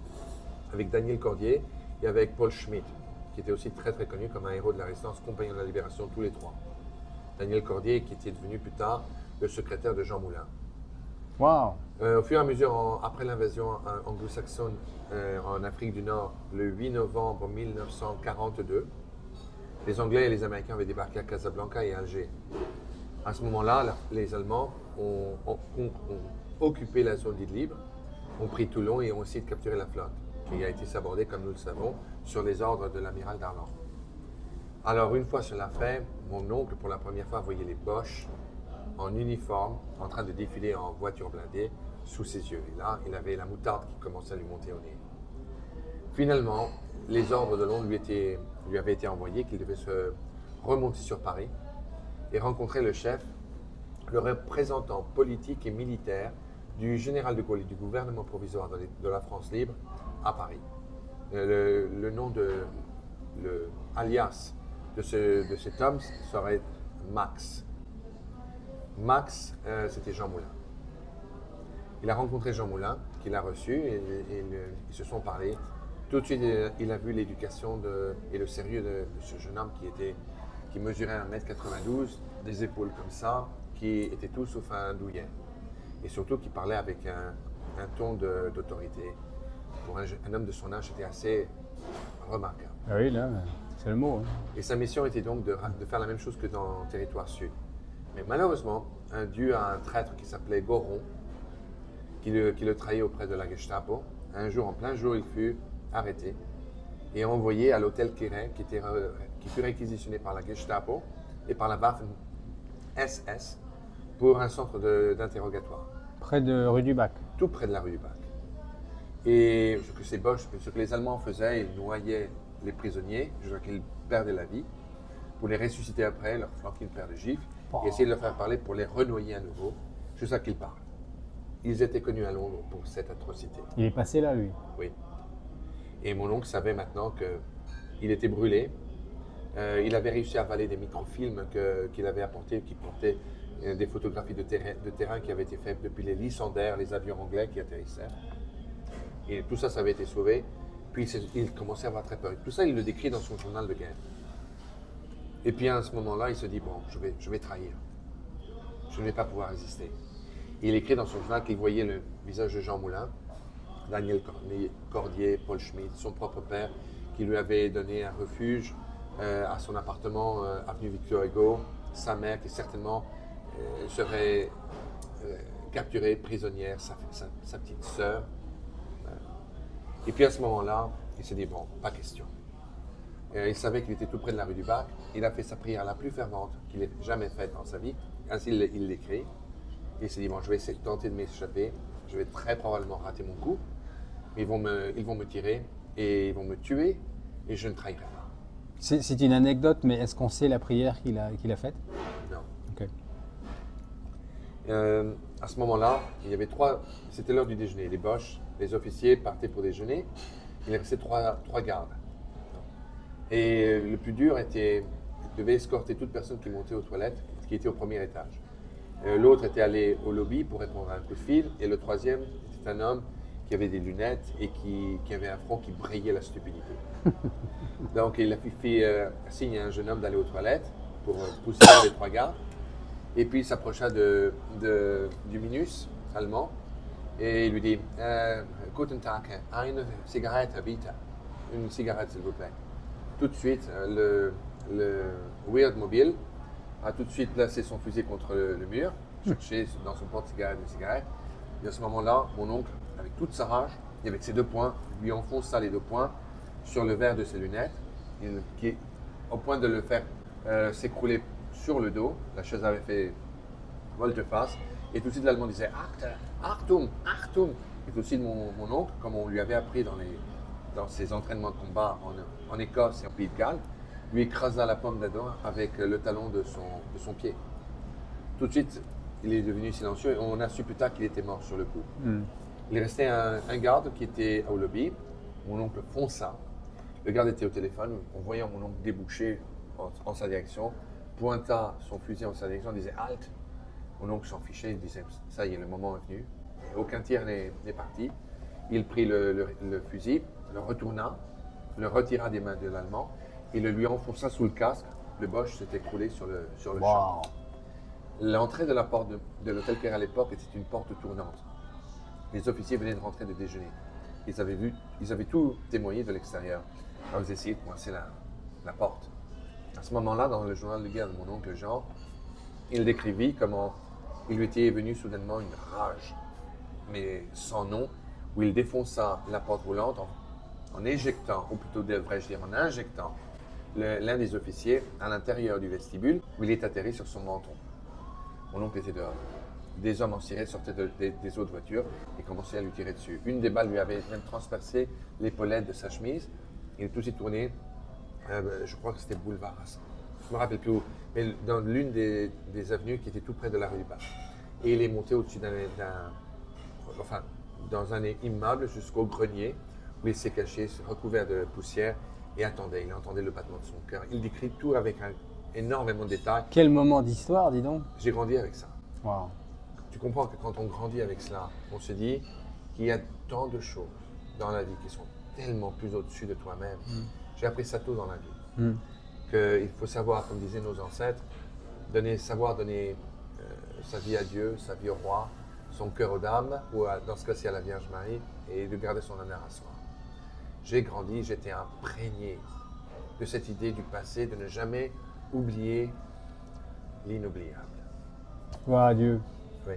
Avec Daniel Cordier et avec Paul Schmidt, qui était aussi très très connu comme un héros de la résistance, compagnon de la libération, tous les trois. Daniel Cordier qui était devenu plus tard le secrétaire de Jean Moulin. Wow. Au fur et à mesure, après l'invasion anglo-saxonne en Afrique du Nord, le 8 novembre 1942, les Anglais et les Américains avaient débarqué à Casablanca et à Alger. À ce moment-là, les Allemands ont occupé la zone dite libre, ont pris Toulon et ont essayé de capturer la flotte, qui a été sabordée, comme nous le savons, sur les ordres de l'amiral Darlan. Alors, une fois cela fait, mon oncle, pour la première fois, voyait les Boches en uniforme, en train de défiler en voiture blindée sous ses yeux. Et là, il avait la moutarde qui commençait à lui monter au nez. Finalement, les ordres de Londres lui avaient été envoyés qu'il devait se remonter sur Paris et rencontrer le chef, le représentant politique et militaire du général de Gaulle et du gouvernement provisoire de la France libre à Paris. Le nom alias de cet homme serait Max. Max, c'était Jean Moulin. Il a rencontré Jean Moulin, qu'il a reçu, et ils se sont parlé. Tout de suite, il a vu l'éducation et le sérieux de ce jeune homme qui mesurait 1m92, des épaules comme ça, qui était tout sauf un douillet. Et surtout qui parlait avec un ton d'autorité. Pour un homme de son âge, c'était assez remarquable. Ah oui, là, c'est le mot. Hein. Et sa mission était donc de faire la même chose que dans le territoire sud. Mais malheureusement, dû à un traître qui s'appelait Goron, qui le trahit auprès de la Gestapo, un jour, en plein jour, il fut arrêté et envoyé à l'hôtel Quéret, qui fut réquisitionné par la Gestapo et par la Waffen-SS pour un centre d'interrogatoire. Près de rue du Bac. Tout près de la rue du Bac. Et ce que les Allemands faisaient, ils noyaient les prisonniers jusqu'à qu'ils perdaient la vie, pour les ressusciter après, leur flanquer une paire de gifles, et essayer de leur faire parler pour les renoyer à nouveau, jusqu'à qu'ils parlent. Ils étaient connus à Londres pour cette atrocité. Il est passé là, lui. Oui. Et mon oncle savait maintenant qu'il était brûlé. Il avait réussi à avaler des microfilms qu'il avait apportés, qui portaient des photographies de terrain qui avaient été faites depuis les Lysander, les avions anglais qui atterrissaient. Et tout ça, ça avait été sauvé. Puis il commençait à avoir très peur. Et tout ça, il le décrit dans son journal de guerre. Et puis à ce moment-là, il se dit, bon, je vais trahir. Je ne vais pas pouvoir résister. Et il écrit dans son journal qu'il voyait le visage de Jean Moulin, Daniel Cordier, Paul Schmitt, son propre père, qui lui avait donné un refuge à son appartement, avenue Victor Hugo, sa mère qui certainement serait capturée, prisonnière, sa petite sœur. Et puis à ce moment-là, il s'est dit, bon, pas question. Il savait qu'il était tout près de la rue du Bac. Il a fait sa prière la plus fervente qu'il ait jamais faite dans sa vie. Ainsi, il l'écrit. Et il s'est dit, bon, je vais essayer de tenter de m'échapper. Je vais très probablement rater mon coup. Ils vont me tirer et ils vont me tuer et je ne trahirai pas. C'est une anecdote, mais est-ce qu'on sait la prière qu'il a faite? Non. Ok. À ce moment-là, il y avait c'était l'heure du déjeuner. Les Boches, les officiers partaient pour déjeuner. Il restait trois gardes. Et le plus dur devait escorter toute personne qui montait aux toilettes, qui était au premier étage. L'autre était allé au lobby pour répondre à un coup de fil. Et le troisième était un homme qui avait des lunettes et qui avait un front qui brillait la stupidité. Donc il a fait signe à un jeune homme d'aller aux toilettes pour pousser les trois gardes. Et puis il s'approcha du Minus allemand et il lui dit Guten Tag, eine Zigarette, bitte. Une cigarette, s'il vous plaît. Tout de suite, le Weird Mobile a tout de suite placé son fusil contre le mur, cherché dans son porte-cigarette une cigarette. Et à ce moment-là, mon oncle, avec toute sa rage, et avec ses deux poings, lui enfonça les deux poings sur le verre de ses lunettes, au point de le faire s'écrouler sur le dos. La chaise avait fait volte-face. Et tout de suite, l'Allemand disait Achtung, Achtung. Et tout de suite, mon oncle, comme on lui avait appris dans ses entraînements de combat en Écosse et en Pays de Galles, lui écrasa la pomme d'Adam avec le talon de son pied. Tout de suite, il est devenu silencieux et on a su plus tard qu'il était mort sur le coup. Il restait un garde qui était au lobby. Mon oncle fonça. Le garde était au téléphone. En voyant mon oncle déboucher en sa direction, pointa son fusil en sa direction, disait « Halt !» Mon oncle s'en fichait, il disait « Ça y est, le moment est venu. » Aucun tir n'est parti. Il prit le fusil, le retourna, le retira des mains de l'Allemand et le lui enfonça sous le casque. Le Boche s'est écroulé sur le champ. L'entrée de la porte de l'hôtel Pierre à l'époque était une porte tournante. Les officiers venaient de rentrer de déjeuner. Ils avaient tout témoigné de l'extérieur. Alors ils essayaient de coincer la porte. À ce moment-là, dans le journal de guerre de mon oncle Jean, il décrivit comment il lui était venu soudainement une rage, mais sans nom, où il défonça la porte roulante en éjectant, ou plutôt devrais-je dire en injectant, l'un des officiers à l'intérieur du vestibule, où il est atterri sur son menton. Mon oncle était dehors. Des hommes en ciré sortaient des autres voitures et commençaient à lui tirer dessus. Une des balles lui avait même transpercé l'épaulette de sa chemise. Il est aussi tourné, je crois que c'était boulevard Hassan. je me rappelle plus où, mais dans l'une des avenues qui était tout près de la rue du Bac. Et il est monté au-dessus enfin, dans un immeuble jusqu'au grenier, où il s'est caché, recouvert de poussière, et attendait. Il entendait le battement de son cœur. Il décrit tout avec énormément de détails. Quel moment d'histoire, dis donc. J'ai grandi avec ça. Wow. Tu comprends que quand on grandit avec cela, on se dit qu'il y a tant de choses dans la vie qui sont tellement plus au-dessus de toi-même. J'ai appris ça tôt dans la vie. Qu'il faut savoir, comme disaient nos ancêtres, savoir donner sa vie à Dieu, sa vie au roi, son cœur aux dames, ou dans ce cas-ci à la Vierge Marie, et de garder son honneur à soi. J'ai grandi, j'étais imprégné de cette idée du passé, de ne jamais oublier l'inoubliable. Gloire à Dieu. Oui.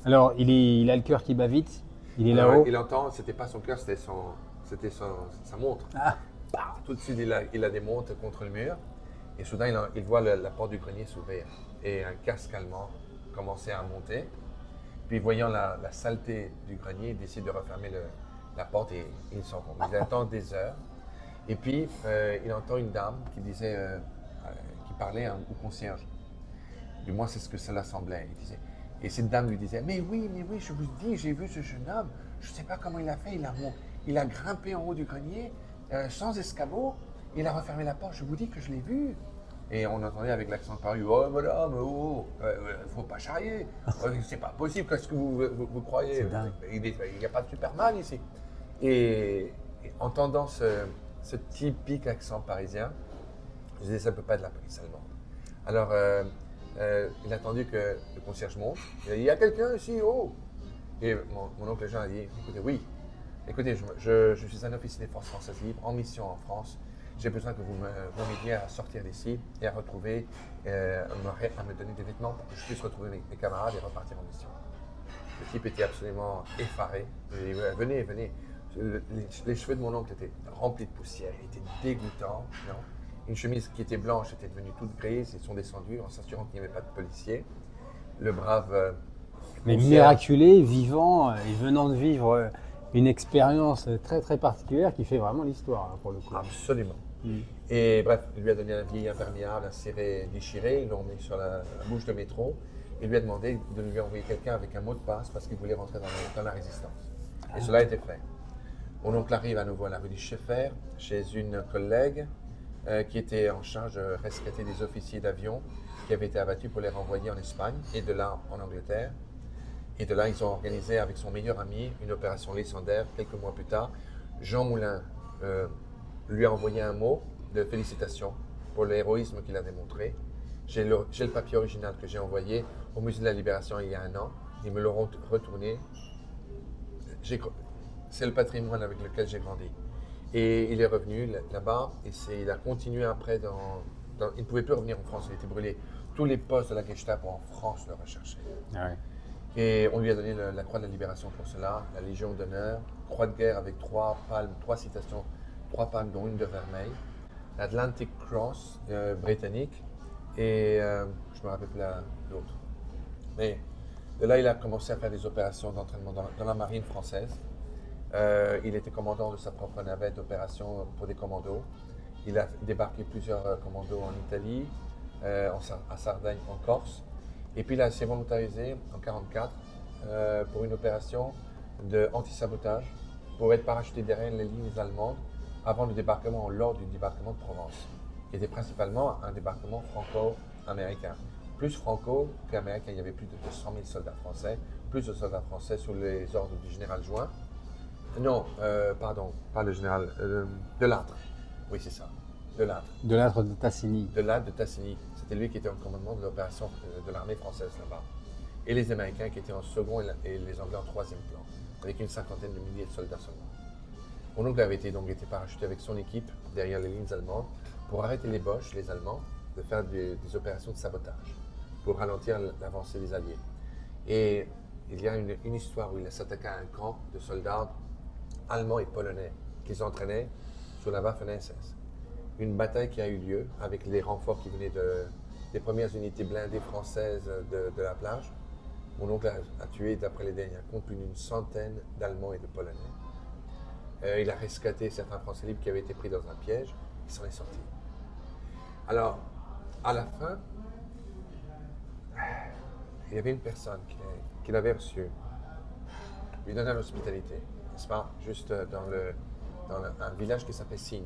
Alors, il a le cœur qui bat vite. Il est Alors, là-haut. il entend, c'était pas son cœur, c'était sa montre. Ah. Bah, tout de suite, il a des montres contre le mur. Et soudain, il voit la porte du grenier s'ouvrir. Et un casque allemand commençait à monter. Puis, voyant la saleté du grenier, il décide de refermer la porte et il s'en va. Il attend des heures. Et puis, il entend une dame qui parlait au concierge. Du moins, c'est ce que cela semblait. Et cette dame lui disait, mais oui, je vous dis, j'ai vu ce jeune homme. Je ne sais pas comment il a fait. Il a grimpé en haut du grenier sans escabeau. Il a refermé la porte. Je vous dis que je l'ai vu. Et on entendait avec l'accent de Paris, oh madame, faut pas charrier. C'est pas possible, qu'est-ce que vous croyez? C'est dingue. Il n'y a pas de Superman ici. Et entendant ce typique accent parisien, je disais, ça ne peut pas être la police allemande. Alors, il a attendu que le concierge monte. Il a dit, il y a quelqu'un ici, oh! Et mon oncle Jean a dit, écoutez, oui, écoutez, je suis un officier des forces françaises libres en mission en France. J'ai besoin que vous m'aidiez à sortir d'ici et à retrouver, à me donner des vêtements pour que je puisse retrouver mes camarades et repartir en mission. Le type était absolument effaré. Il dit, venez. Les cheveux de mon oncle étaient remplis de poussière, il était dégoûtant. Non? Une chemise qui était blanche était devenue toute grise, ils sont descendus en s'assurant qu'il n'y avait pas de policiers. Le brave Mais concierge- miraculé, vivant et venant de vivre une expérience très très particulière qui fait vraiment l'histoire là, pour le coup. Absolument. Et bref, il lui a donné un vieil imperméable, un ciré déchiré, ils l'ont mis sur la bouche de métro. Il lui a demandé de lui envoyer quelqu'un avec un mot de passe parce qu'il voulait rentrer dans la résistance. Et cela a été fait. Mon oncle arrive à nouveau à la rue du Scheffer, chez une collègue qui était en charge de rescater des officiers d'avion qui avaient été abattus pour les renvoyer en Espagne et de là en Angleterre. Et de là, ils ont organisé avec son meilleur ami une opération légendaire. Quelques mois plus tard, Jean Moulin lui a envoyé un mot de félicitations pour l'héroïsme qu'il a démontré. J'ai le papier original que j'ai envoyé au Musée de la Libération il y a un an. Ils me l'auront retourné. C'est le patrimoine avec lequel j'ai grandi. Et il est revenu là-bas et il a continué après il ne pouvait plus revenir en France, il était brûlé. Tous les postes de la Gestapo en France le recherchaient. Ah ouais. Et on lui a donné la Croix de la Libération pour cela, la Légion d'honneur, Croix de guerre avec 3 palmes, 3 citations, 3 palmes dont une de vermeil, l'Atlantic Cross britannique et je me rappelle plus l'autre. Mais de là, il a commencé à faire des opérations d'entraînement dans la marine française. Il était commandant de sa propre navette d'opération pour des commandos. Il a débarqué plusieurs commandos en Italie, à Sardaigne, en Corse. Et puis il s'est volontarisé en 1944 pour une opération d'anti-sabotage pour être parachuté derrière les lignes allemandes avant le débarquement, lors du débarquement de Provence, qui était principalement un débarquement franco-américain. Plus franco qu'américain, il y avait plus de 200 000 soldats français, plus de soldats français sous les ordres du général Juin. Non, pardon, pas le général, de Lattre. Oui, c'est ça, de Lattre. De l'âtre de Tassigny. De Lattre de Tassigny. C'était lui qui était en commandement de l'opération de l'armée française là-bas. Et les Américains qui étaient en second et les Anglais en troisième plan, avec une cinquantaine de milliers de soldats seulement. Mon oncle avait été parachuté avec son équipe derrière les lignes allemandes pour arrêter les Boches, les Allemands, de faire des opérations de sabotage pour ralentir l'avancée des Alliés. Et il y a une histoire où il s'attaquait à un camp de soldats allemands et polonais qu'ils entraînaient sous la Waffen-SS. Une bataille qui a eu lieu avec les renforts qui venaient des premières unités blindées françaises de la plage. Mon oncle a tué, d'après les derniers comptes, plus d'une centaine d'Allemands et de Polonais. Il a rescaté certains Français libres qui avaient été pris dans un piège. Il s'en est sorti. Alors, à la fin, il y avait une personne qui l'avait reçu, lui donnait l'hospitalité, n'est-ce pas, juste un village qui s'appelait Signe.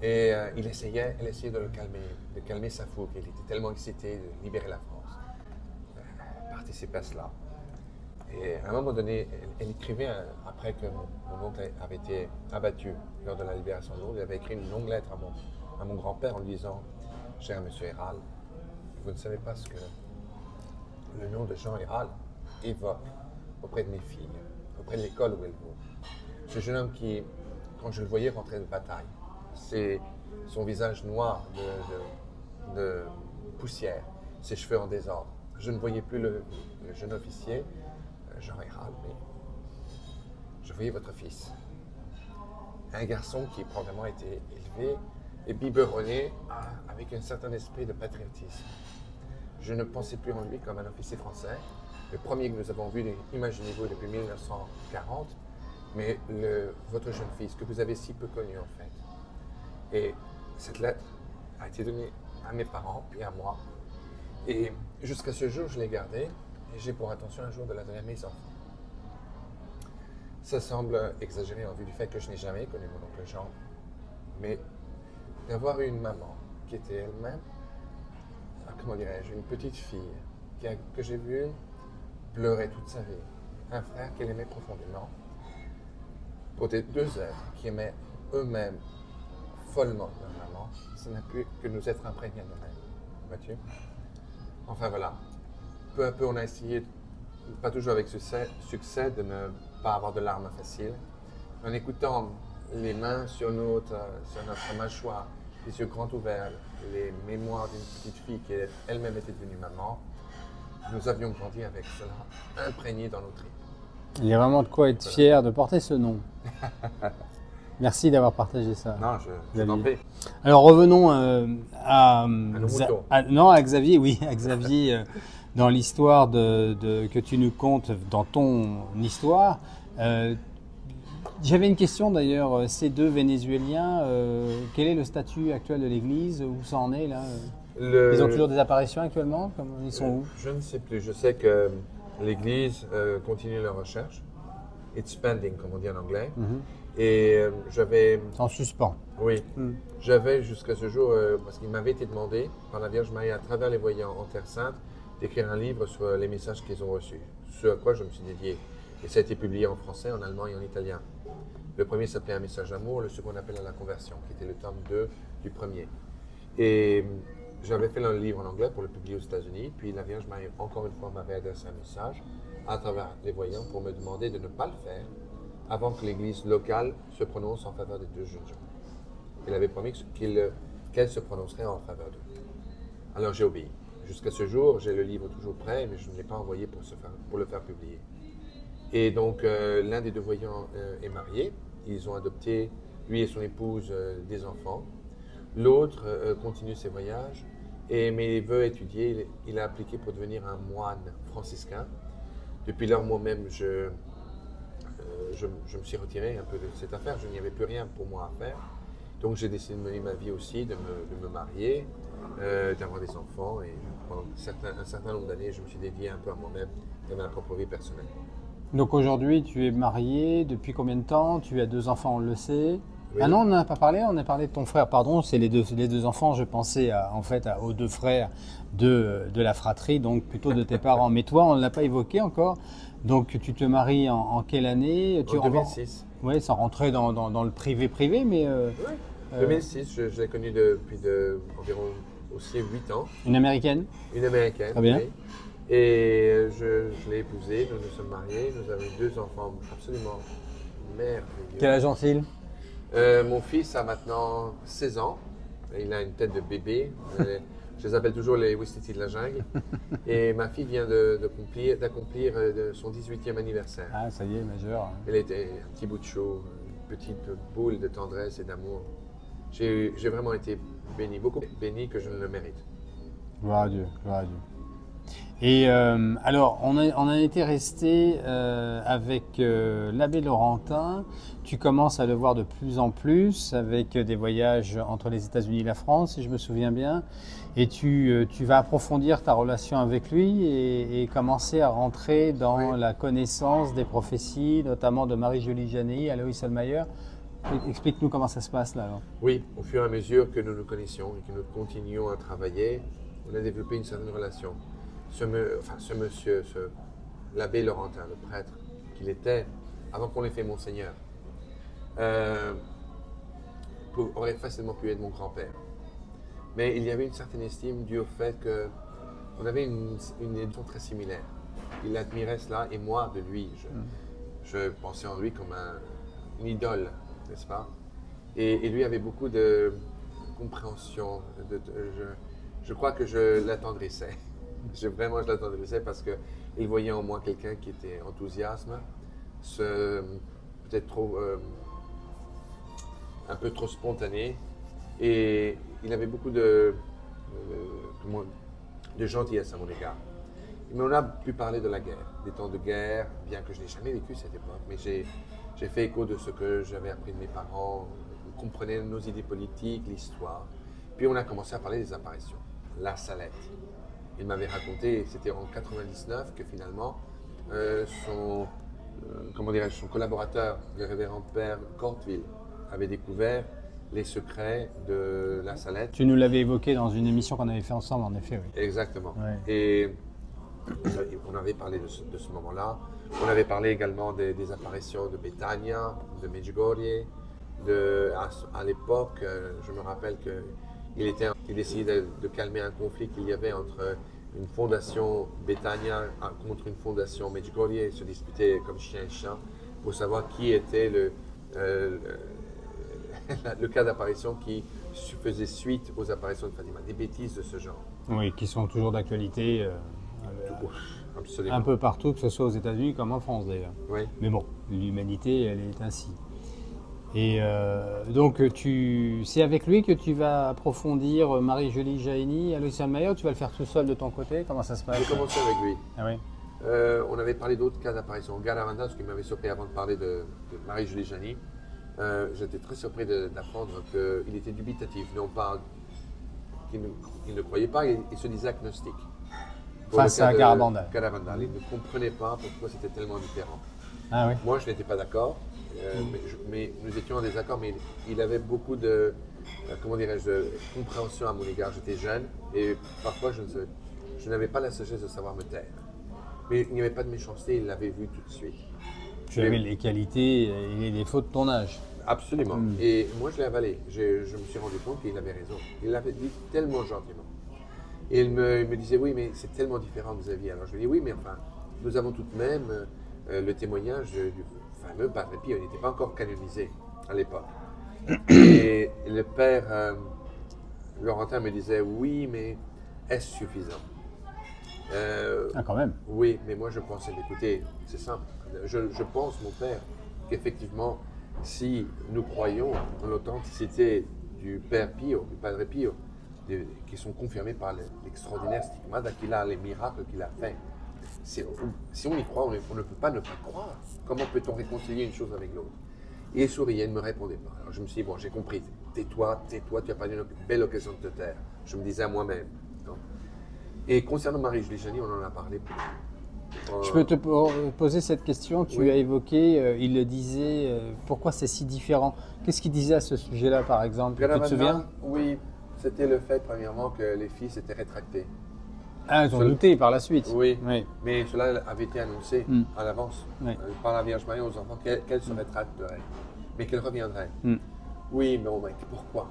Et elle essayait de calmer sa fougue. Il était tellement excité de libérer la France, participer à cela. Et à un moment donné, elle écrivait, après que mon oncle avait été abattu lors de la libération de Lourdes, elle avait écrit une longue lettre à mon grand-père en lui disant « Cher Monsieur Hérald, vous ne savez pas ce que le nom de Jean Hérald évoque auprès de mes filles, auprès de l'école où elles vont. Ce jeune homme qui, quand je le voyais rentrer de bataille, c'est son visage noir de poussière, ses cheveux en désordre. Je ne voyais plus le jeune officier, Jean Hérald, mais je voyais votre fils. Un garçon qui probablement a été élevé et biberonné avec un certain esprit de patriotisme. Je ne pensais plus en lui comme un officier français, le premier que nous avons vu, imaginez-vous, depuis 1940, mais votre jeune fils, que vous avez si peu connu en fait. Et cette lettre a été donnée à mes parents, puis à moi. Et jusqu'à ce jour, je l'ai gardée, et j'ai pour intention un jour de la donner à mes enfants. Ça semble exagéré en vue du fait que je n'ai jamais connu mon oncle Jean, mais d'avoir une maman qui était elle-même, comment dirais-je, une petite fille que j'ai vue pleurer toute sa vie, un frère qu'elle aimait profondément, pour des deux êtres qui aimaient eux-mêmes follement leur maman, ça n'a pu que nous être imprégnés à nous-mêmes, vois-tu? Enfin voilà, peu à peu on a essayé, pas toujours avec succès, de ne pas avoir de larmes faciles, en écoutant les mains sur notre mâchoire, les yeux grands ouverts, les mémoires d'une petite fille qui elle-même était devenue maman, nous avions grandi avec cela, imprégné dans nos tripes. Il y a vraiment de quoi être fier de porter ce nom. Merci d'avoir partagé ça. Non, je t'en prie. Alors revenons à nos moutons. À Xavier, oui, à Xavier, dans l'histoire que tu nous contes, dans ton histoire. J'avais une question d'ailleurs, ces deux Vénézuéliens, quel est le statut actuel de l'Église? Où ça en est là? Ils ont toujours des apparitions actuellement? Ils sont où? Je ne sais plus. Je sais que l'Église continue leur recherche. It's pending, comme on dit en anglais. Et j'avais... En suspens. Oui. J'avais jusqu'à ce jour, parce qu'il m'avait été demandé par la Vierge Marie à travers les voyants en Terre Sainte, d'écrire un livre sur les messages qu'ils ont reçus. Ce à quoi je me suis dédié. Et ça a été publié en français, en allemand et en italien. Le premier s'appelait Un message d'amour, le second appelle à la conversion, qui était le tome 2 du premier. Et j'avais fait un livre en anglais pour le publier aux États-Unis, puis la Vierge Marie, encore une fois, m'avait adressé un message à travers les voyants pour me demander de ne pas le faire avant que l'Église locale se prononce en faveur des deux jeunes gens. Elle avait promis qu'elle se prononcerait en faveur d'eux. Alors j'ai obéi. Jusqu'à ce jour, j'ai le livre toujours prêt, mais je ne l'ai pas envoyé pour le faire publier. Et donc, l'un des deux voyants est marié. Ils ont adopté, lui et son épouse, des enfants. L'autre continue ses voyages, mais il veut étudier. Il a appliqué pour devenir un moine franciscain. Depuis lors, moi-même, je me suis retiré un peu de cette affaire. Je n'y avais plus rien pour moi à faire. Donc, j'ai décidé de mener ma vie aussi, de me marier, d'avoir des enfants. Et pendant un certain nombre d'années, je me suis dédié un peu à moi-même, à ma propre vie personnelle. Donc aujourd'hui, tu es marié depuis combien de temps? Tu as deux enfants, on le sait. Oui. Ah non, on n'a pas parlé, on a parlé de ton frère, pardon, c'est les deux enfants, je pensais aux deux frères de la fratrie, donc plutôt de tes parents. Mais toi, on ne l'a pas évoqué encore. Donc tu te maries en quelle année? En 2006. Oui, sans rentrer dans le privé, mais... Oui, 2006, je l'ai connue depuis environ aussi 8 ans. Une américaine? Une américaine, très bien. Oui. Et je l'ai épousée, nous nous sommes mariés, nous avons deux enfants absolument merveilleux. Quel âge ont-ils? Mon fils a maintenant 16 ans, il a une tête de bébé, je les appelle toujours les Ouistiti de la jungle. Et ma fille vient d'accomplir son 18e anniversaire. Ah, ça y est, majeur. Elle était un petit bout de chou, une petite boule de tendresse et d'amour. J'ai vraiment été béni, beaucoup béni que je ne le mérite. Gloire à Dieu, gloire à Dieu. Et alors, on en était resté avec l'abbé Laurentin. Tu commences à le voir de plus en plus avec des voyages entre les États-Unis et la France, si je me souviens bien. Et tu vas approfondir ta relation avec lui et commencer à rentrer dans la connaissance des prophéties, notamment de Marie-Julie Janéi, Alois Selmayer. Explique-nous comment ça se passe là. Alors. Oui, au fur et à mesure que nous nous connaissions et que nous continuons à travailler, on a développé une certaine relation. Ce monsieur, l'abbé Laurentin, le prêtre qu'il était, avant qu'on l'ait fait Monseigneur, aurait facilement pu être mon grand-père. Mais il y avait une certaine estime due au fait qu'on avait une éducation très similaire. Il admirait cela et moi de lui. Je pensais en lui comme une idole, n'est-ce pas? Et lui avait beaucoup de compréhension. Je crois que je l'attendrissais. Vraiment, je l'attendrissais parce qu'il voyait en moi quelqu'un qui était enthousiaste, peut-être un peu trop spontané. Et il avait beaucoup de gentillesse à mon égard. Mais on a pu parler de la guerre, des temps de guerre, bien que je n'ai jamais vécu cette époque, mais j'ai fait écho de ce que j'avais appris de mes parents, on comprenait nos idées politiques, l'histoire. Puis on a commencé à parler des apparitions, la Salette. Il m'avait raconté, c'était en 99, que finalement, son collaborateur, le révérend père Cortville, avait découvert les secrets de la Salette. Tu nous l'avais évoqué dans une émission qu'on avait fait ensemble, en effet. Oui. Exactement. Ouais. Et on avait parlé de ce moment-là. On avait parlé également des apparitions de Betania, de Medjugorje. À l'époque, je me rappelle qu'il essayait de calmer un conflit qu'il y avait entre une fondation Betania contre une fondation Medjugorje. Ils se disputaient comme chien et chat pour savoir qui était le cas d'apparition qui faisait suite aux apparitions de Fatima. Des bêtises de ce genre. Oui, qui sont toujours d'actualité un peu partout, que ce soit aux États-Unis comme en France d'ailleurs. Oui. Mais bon, l'humanité, elle est ainsi. Et donc, c'est avec lui que tu vas approfondir Marie-Julie Jaéni, Alois Selmayer, tu vas le faire tout seul de ton côté? Comment ça se passe? J'ai commencé avec lui. Ah oui. On avait parlé d'autres cas d'apparition. Garavanda, ce qui m'avait surpris avant de parler de Marie-Julie Jaéni, j'étais très surpris d'apprendre qu'il était dubitatif, non pas qu'il ne croyait pas, il se disait agnostique. Face à Garavanda. Il ne comprenait pas pourquoi c'était tellement différent. Ah oui. Moi, je n'étais pas d'accord, mais nous étions en désaccord, mais il avait beaucoup de compréhension à mon égard. J'étais jeune et parfois je n'avais pas la sagesse de savoir me taire. Mais il n'y avait pas de méchanceté, il l'avait vu tout de suite. Tu avais les qualités et les défauts de ton âge. Absolument. Et moi, je l'ai avalé. Je me suis rendu compte qu'il avait raison. Il l'avait dit tellement gentiment. Et il me disait, oui, mais c'est tellement différent de Xavier. Alors je lui ai dit, oui, mais enfin, nous avons tout de même le témoignage du fameux Padre Pio. Il n'était pas encore canonisé à l'époque. Et le père Laurentin me disait, oui, mais est-ce suffisant? Ah, quand même. Oui, mais moi je pensais, écoutez, c'est simple. Je pense, mon père, qu'effectivement, si nous croyons en l'authenticité du Père Pio, du Padre Pio, qui sont confirmés par l'extraordinaire stigmata qu'il a, les miracles qu'il a fait, si on y croit, on ne peut pas ne pas croire. Comment peut-on réconcilier une chose avec l'autre? Et il souriait, il ne me répondait pas. Alors je me suis dit, bon, j'ai compris, tais-toi, tu n'as pas une belle occasion de te taire. Je me disais à moi-même. Et concernant Marie-Julie Jaéni, on en a parlé. Je peux te poser cette question. Tu as évoqué, il le disait, pourquoi c'est si différent? Qu'est-ce qu'il disait à ce sujet-là, par exemple? Tu te souviens? Oui, c'était le fait, premièrement, que les filles s'étaient rétractées. Ah, ils ont douté par la suite. Oui, mais cela avait été annoncé à l'avance par la Vierge Marie aux enfants qu'elles se rétracteraient, mais qu'elles reviendraient. Oui, mais pourquoi?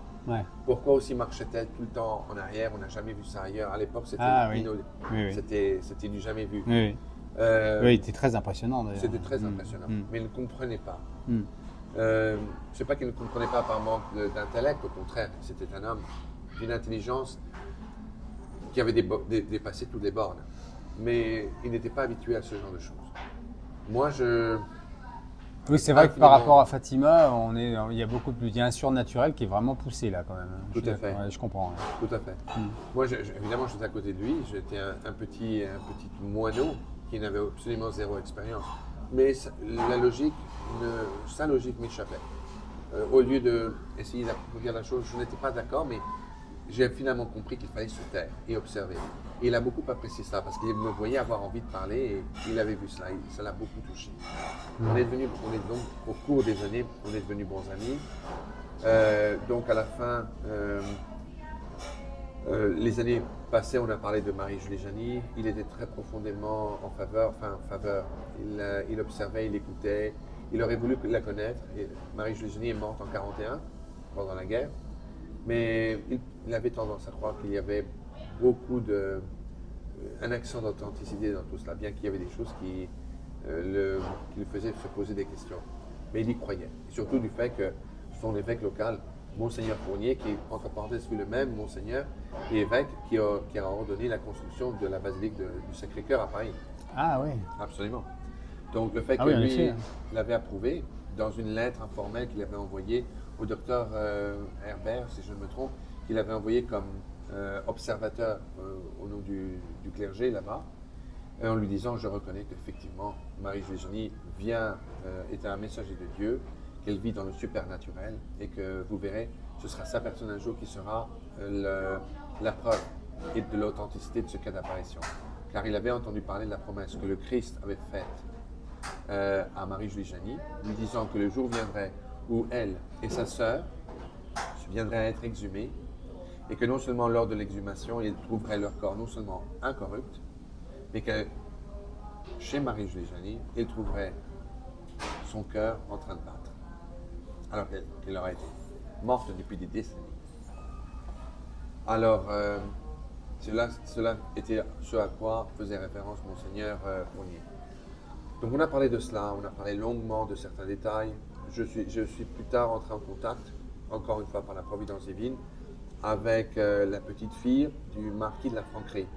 Pourquoi aussi marchait-elle tout le temps en arrière? On n'a jamais vu ça ailleurs. À l'époque, c'était c'était du jamais vu. Oui, c'était très impressionnant d'ailleurs. C'était très impressionnant, mais il ne comprenait pas. C'est pas qu'il ne comprenait pas par manque d'intellect, au contraire, c'était un homme d'une intelligence qui avait dépassé toutes les bornes. Mais il n'était pas habitué à ce genre de choses. Moi, Oui, c'est vrai que par infiniment- rapport à Fatima, il y a beaucoup plus, il y a un surnaturel qui est vraiment poussé là quand même. Tout à fait. Ouais, je comprends. Ouais. Tout à fait. Mm. Moi, évidemment, j'étais à côté de lui. J'étais un petit moineau qui n'avait absolument zéro expérience. Mais sa logique m'échappait. Au lieu d'essayer d'approfondir la chose, je n'étais pas d'accord, mais j'ai finalement compris qu'il fallait se taire et observer. Et il a beaucoup apprécié ça parce qu'il me voyait avoir envie de parler et il avait vu cela. Ça l'a beaucoup touché. On est donc, au cours des années, on est devenus bons amis. Donc à la fin, les années passées, on a parlé de Marie-Julie Janis. Il était très profondément en faveur. Il observait, il écoutait. Il aurait voulu la connaître. Et Marie-Julie Janis est morte en 1941, pendant la guerre. Mais il avait tendance à croire qu'il y avait un accent d'authenticité dans tout cela, bien qu'il y avait des choses qui le faisaient se poser des questions. Mais il y croyait. Et surtout du fait que son évêque local, Monseigneur Fournier, qui entre parenthèses fut le même Monseigneur et évêque qui a ordonné la construction de la basilique du Sacré-Cœur à Paris. Ah oui. Absolument. Donc le fait que oui, en lui effet. l'avait approuvé dans une lettre informelle qu'il avait envoyée au docteur Herbert, si je ne me trompe, qu'il avait envoyé comme observateur au nom du clergé là-bas, en lui disant: je reconnais qu'effectivement Marie-Julie Janis est un messager de Dieu, qu'elle vit dans le supernaturel et que vous verrez, ce sera sa personne un jour qui sera la preuve et de l'authenticité de ce cas d'apparition. Car il avait entendu parler de la promesse que le Christ avait faite à Marie-Julie Janis, lui disant que le jour viendrait où elle et sa sœur viendraient à être exhumées et que non seulement lors de l'exhumation, ils trouveraient leur corps non seulement incorrupt, mais que chez Marie-Julie Janis, ils trouveraient son cœur en train de battre, alors qu'elle aurait été morte depuis des décennies. Alors, cela était ce à quoi faisait référence Monseigneur Fournier. Donc on a parlé de cela, on a parlé longuement de certains détails. Je suis plus tard entré en contact, encore une fois par la providence divine, avec la petite fille du marquis de la Franquerie,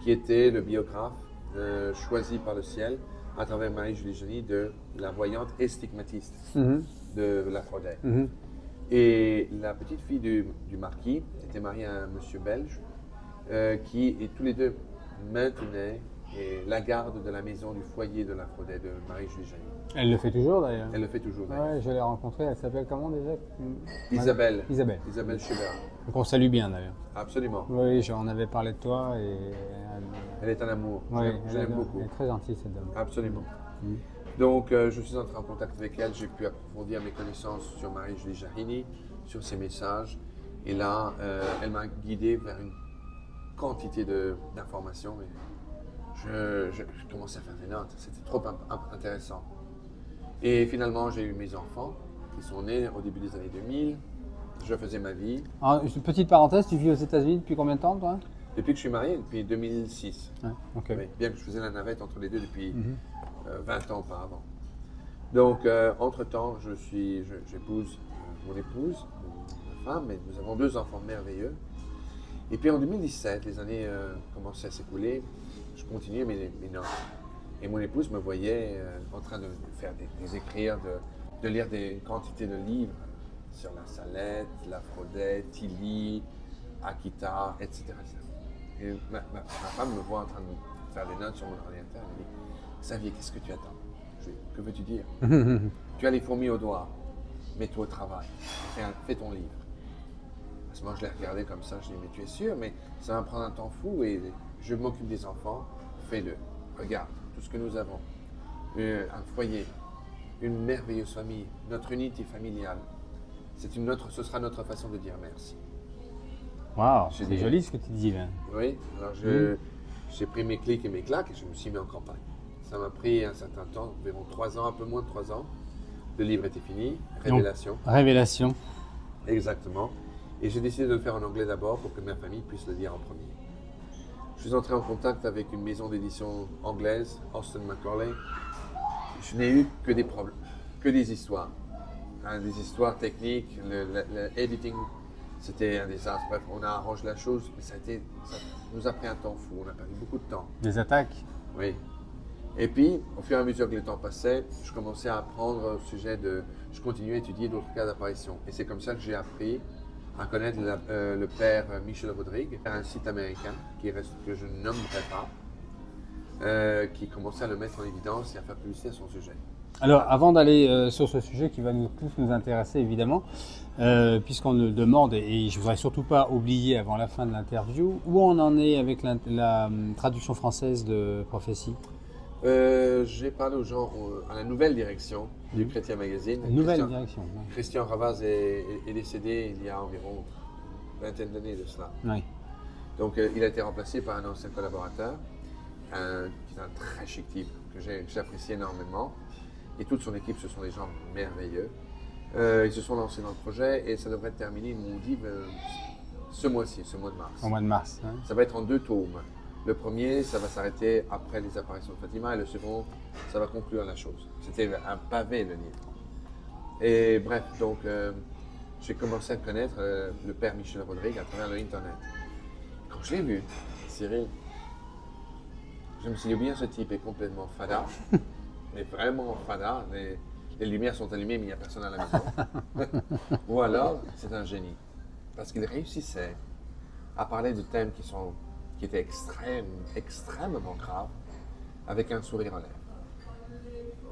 qui était le biographe choisi par le ciel à travers Marie-Julie Janis de la voyante et stigmatiste de la Frodais. Et la petite fille du marquis était mariée à un monsieur belge qui, et tous les deux, maintenaient la garde de la maison du foyer de la Frodais, de Marie-Julie Janis. Elle le fait toujours d'ailleurs. Elle le fait toujours. Ouais, je l'ai rencontrée. Elle s'appelle comment déjà? Isabelle. Isabelle. Isabelle Schubert. Donc on salue bien d'ailleurs. Absolument. Oui, j'en avais parlé de toi et Elle est un amour. ouais, Je l'aime beaucoup. Elle est très gentille cette dame. Absolument. Mm. Donc, je suis entré en contact avec elle. J'ai pu approfondir mes connaissances sur Marie-Julie Janis, sur ses messages. Et là, elle m'a guidé vers une quantité d'informations. Je commençais à faire des notes. C'était trop intéressant. Et finalement, j'ai eu mes enfants qui sont nés au début des années 2000. Je faisais ma vie. Alors, une petite parenthèse, tu vis aux États-Unis depuis combien de temps toi? Depuis que je suis marié, depuis 2006. Ouais, ok. Oui, bien que je faisais la navette entre les deux depuis Mhm. 20 ans auparavant. Donc, entre-temps, j'épouse mon épouse, ma femme, et nous avons 2 enfants merveilleux. Et puis en 2017, les années commençaient à s'écouler, je continuais mes notes. Et mon épouse me voyait en train de faire des écrits, de lire des quantités de livres sur la Salette, la Frodais, Tilly, Akita, etc. Et ma femme me voit en train de faire des notes sur mon ordinateur. Elle me dit: Xavier, qu'est-ce que tu attends? Je dis: que veux-tu dire? Tu as les fourmis au doigt, mets-toi au travail, fais ton livre. À ce moment, je l'ai regardé comme ça, je dis: mais tu es sûr? Mais ça va me prendre un temps fou et je m'occupe des enfants, fais-le. Regarde tout ce que nous avons. Un foyer, une merveilleuse famille, notre unité familiale. Ce sera notre façon de dire merci. Waouh, J'ai c'est dit- joli ce que tu dis là. Oui, alors j'ai pris mes clics et mes claques et je me suis mis en campagne. Ça m'a pris un certain temps, environ 3 ans, un peu moins de 3 ans. Le livre était fini, Révélation. Révélation. Exactement. Et j'ai décidé de le faire en anglais d'abord pour que ma famille puisse le lire en premier. Je suis entré en contact avec une maison d'édition anglaise, Austin Macaulay. Je n'ai eu que des problèmes, que des histoires. Des histoires techniques, le editing, c'était un désastre. Bref, on a arrangé la chose, mais ça nous a pris un temps fou, on a perdu beaucoup de temps. Des attaques. Oui. Et puis, au fur et à mesure que le temps passait, je commençais à apprendre au sujet de... Je continuais à étudier d'autres cas d'apparition. Et c'est comme ça que j'ai appris à connaître le père Michel Rodrigue, un site américain que je ne nommerai pas, qui commençait à le mettre en évidence et à faire publicité à son sujet. Alors, avant d'aller sur ce sujet qui va tous nous intéresser évidemment, puisqu'on nous le demande, et je ne voudrais surtout pas oublier avant la fin de l'interview, où on en est avec la traduction française de Prophétie? J'ai parlé aux gens à la nouvelle direction du Chrétien Magazine. Nouvelle direction. Ouais. Christian Ravaz est décédé il y a environ une vingtaine d'années de cela. Oui. Donc il a été remplacé par un ancien collaborateur, qui est un très chic type que j'apprécie énormément. Et toute son équipe, ce sont des gens merveilleux. Ils se sont lancés dans le projet et ça devrait être terminé, ils m'ont dit, ce mois-ci, ce mois de mars. Au mois de mars. Hein. Ça va être en 2 tomes. Le premier, ça va s'arrêter après les apparitions de Fatima, et le second, ça va conclure la chose. C'était un pavé, le livre. Et bref, donc, j'ai commencé à connaître le père Michel Rodrigue à travers le Internet. Quand je l'ai vu, Cyril, je me suis dit, bien, ce type est complètement fada, mais vraiment fada. Les lumières sont allumées, mais il n'y a personne à la maison. Ou alors, c'est un génie. Parce qu'il réussissait à parler de thèmes qui étaient extrêmement graves, avec un sourire aux lèvres.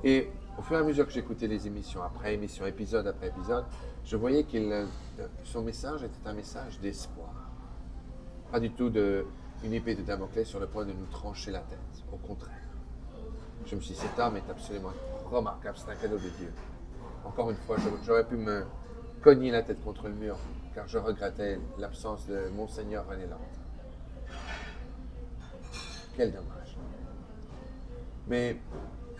Et au fur et à mesure que j'écoutais les émissions après émission, épisode après épisode, je voyais que son message était un message d'espoir. Pas du tout une épée de Damoclès sur le point de nous trancher la tête. Au contraire. Je me suis dit, cet homme est absolument remarquable, c'est un cadeau de Dieu. Encore une fois, j'aurais pu me cogner la tête contre le mur, car je regrettais l'absence de Monseigneur René Lante. Quel dommage. Mais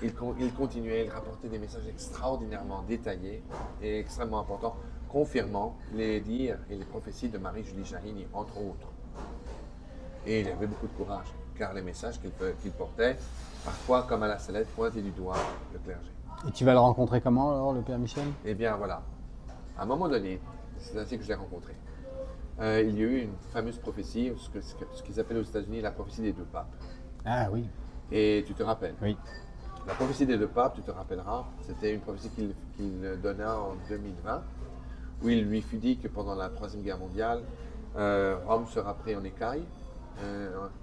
il continuait, il rapportait des messages extraordinairement détaillés et extrêmement importants, confirmant les dires et les prophéties de Marie-Julie Jahini, entre autres. Et il avait beaucoup de courage, car les messages qu'il portait, parfois, comme à la sellette, pointaient du doigt le clergé. Et tu vas le rencontrer comment alors, le père Michel? Eh bien voilà, à un moment donné, c'est ainsi que je l'ai rencontré. Il y a eu une fameuse prophétie, ce qu'ils appellent aux États-Unis la prophétie des 2 papes. Ah oui. Et tu te rappelles? Oui. La prophétie des 2 papes, tu te rappelleras, c'était une prophétie qu'il donna en 2020, où il lui fut dit que pendant la Troisième Guerre mondiale, Rome sera pris en écaille,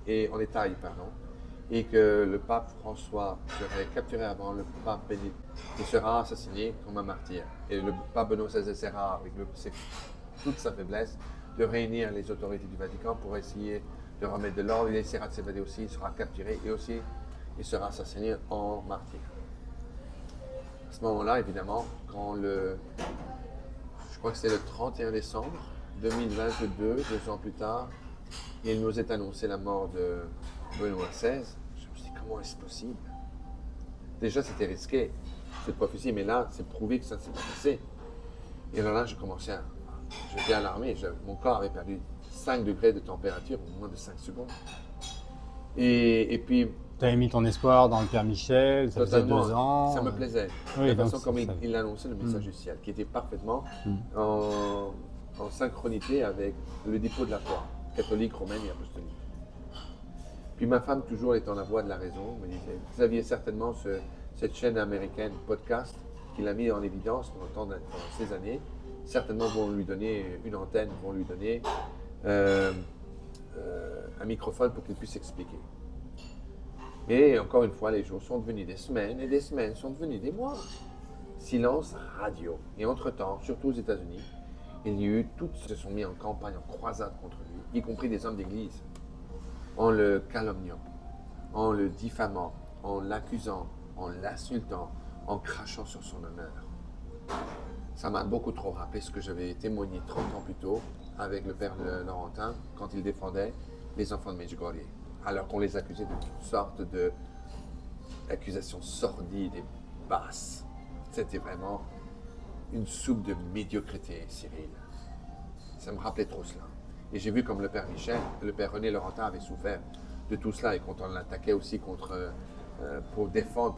et que le pape François serait capturé avant le pape Bénédicte et sera assassiné comme un martyr. Et le pape Benoît XVI essaiera, avec toute sa faiblesse, de réunir les autorités du Vatican pour essayer de remettre de l'ordre. Il essaiera de s'évader aussi, il sera capturé et aussi il sera assassiné en martyr. À ce moment-là, évidemment, je crois que c'était le 31 décembre 2022, 2 ans plus tard, il nous est annoncé la mort de Benoît XVI. Je me suis dit, comment est-ce possible? Déjà, c'était risqué, cette prophétie, mais là, c'est prouvé que ça ne s'est pas passé. Et alors là, j'étais alarmé, mon corps avait perdu 5 degrés de température en moins de 5 secondes. Et puis... Tu avais mis ton espoir dans le père Michel, ça faisait 2 ans. Ça me plaisait. Oui, la façon comme il annonçait le message du ciel, qui était parfaitement en synchronité avec le dépôt de la foi, catholique, romaine et apostolique. Puis ma femme, toujours étant la voix de la raison, me disait, vous aviez certainement cette chaîne américaine podcast qu'il a mis en évidence pendant ces années. Certainement vont lui donner une antenne, vont lui donner un microphone pour qu'il puisse expliquer. Et encore une fois, les jours sont devenus des semaines et des semaines sont devenus des mois. Silence radio. Et entre-temps, surtout aux États-Unis, il y a eu, tous se sont mis en campagne, en croisade contre lui, y compris des hommes d'église, en le calomniant, en le diffamant, en l'accusant, en l'insultant, en crachant sur son honneur. Ça m'a beaucoup trop rappelé ce que j'avais témoigné 30 ans plus tôt avec le père Laurentin quand il défendait les enfants de Medjugorje, alors qu'on les accusait de toutes sortes d'accusations sordides et basses. C'était vraiment une soupe de médiocrité, Cyril. Ça me rappelait trop cela. Et j'ai vu comme le père Michel, le père René Laurentin avait souffert de tout cela, et quand on l'attaquait aussi pour défendre,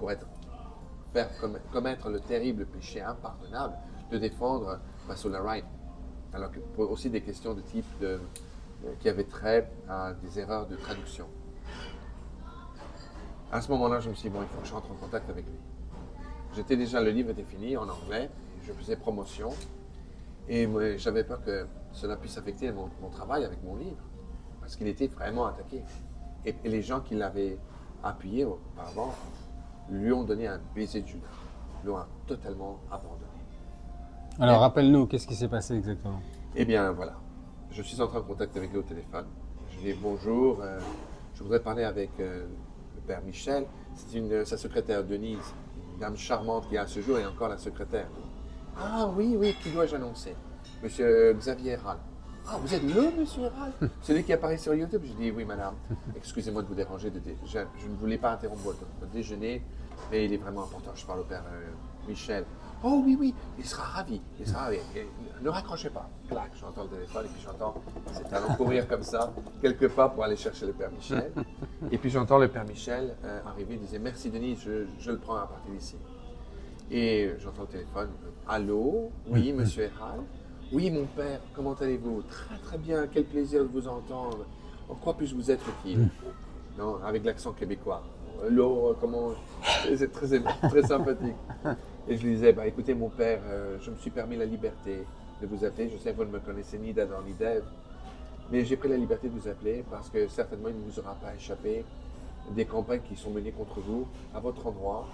faire commettre le terrible péché impardonnable de défendre Massoula Wright. Alors que pour aussi des questions de type qui avaient trait à des erreurs de traduction. À ce moment-là, je me suis dit, bon, il faut que je rentre en contact avec lui. Le livre était fini en anglais, je faisais promotion, et j'avais peur que cela puisse affecter mon travail avec mon livre, parce qu'il était vraiment attaqué. Et les gens qui l'avaient appuyé auparavant lui ont donné un baiser de Judas, l'ont totalement abandonné. Alors, rappelle-nous, qu'est-ce qui s'est passé exactement? Eh bien, voilà. Je suis entré en contact avec lui au téléphone. Je lui ai dit bonjour, je voudrais parler avec le père Michel. C'est sa secrétaire Denise, une dame charmante qui à ce jour est encore la secrétaire. Ah oui, oui, qui dois-je annoncer? Monsieur Xavier Herral. Ah, vous êtes le monsieur Herral? Celui qui apparaît sur YouTube? Je dis oui, madame. Excusez-moi de vous déranger. Je ne voulais pas interrompre votre déjeuner, mais il est vraiment important. Je parle au père Michel. Oh oui, oui, il sera ravi. Il sera ravi. Et ne raccrochez pas. Clac, j'entends le téléphone et puis j'entends cet allons courir comme ça, quelques pas pour aller chercher le père Michel. Et puis j'entends le père Michel arriver. Il disait merci Denis, je le prends à partir d'ici. Et j'entends le téléphone. Allô? Oui, monsieur Herral? Oui, mon père, comment allez-vous? Très très bien, quel plaisir de vous entendre. En quoi puis-je vous être utile? Non, avec l'accent québécois. Allô, comment? C'est très sympathique. Et je lui disais, bah, écoutez mon père, je me suis permis la liberté de vous appeler. Je sais que vous ne me connaissez ni d'Adam ni d'Ève, mais j'ai pris la liberté de vous appeler parce que certainement il ne vous aura pas échappé des campagnes qui sont menées contre vous à votre endroit,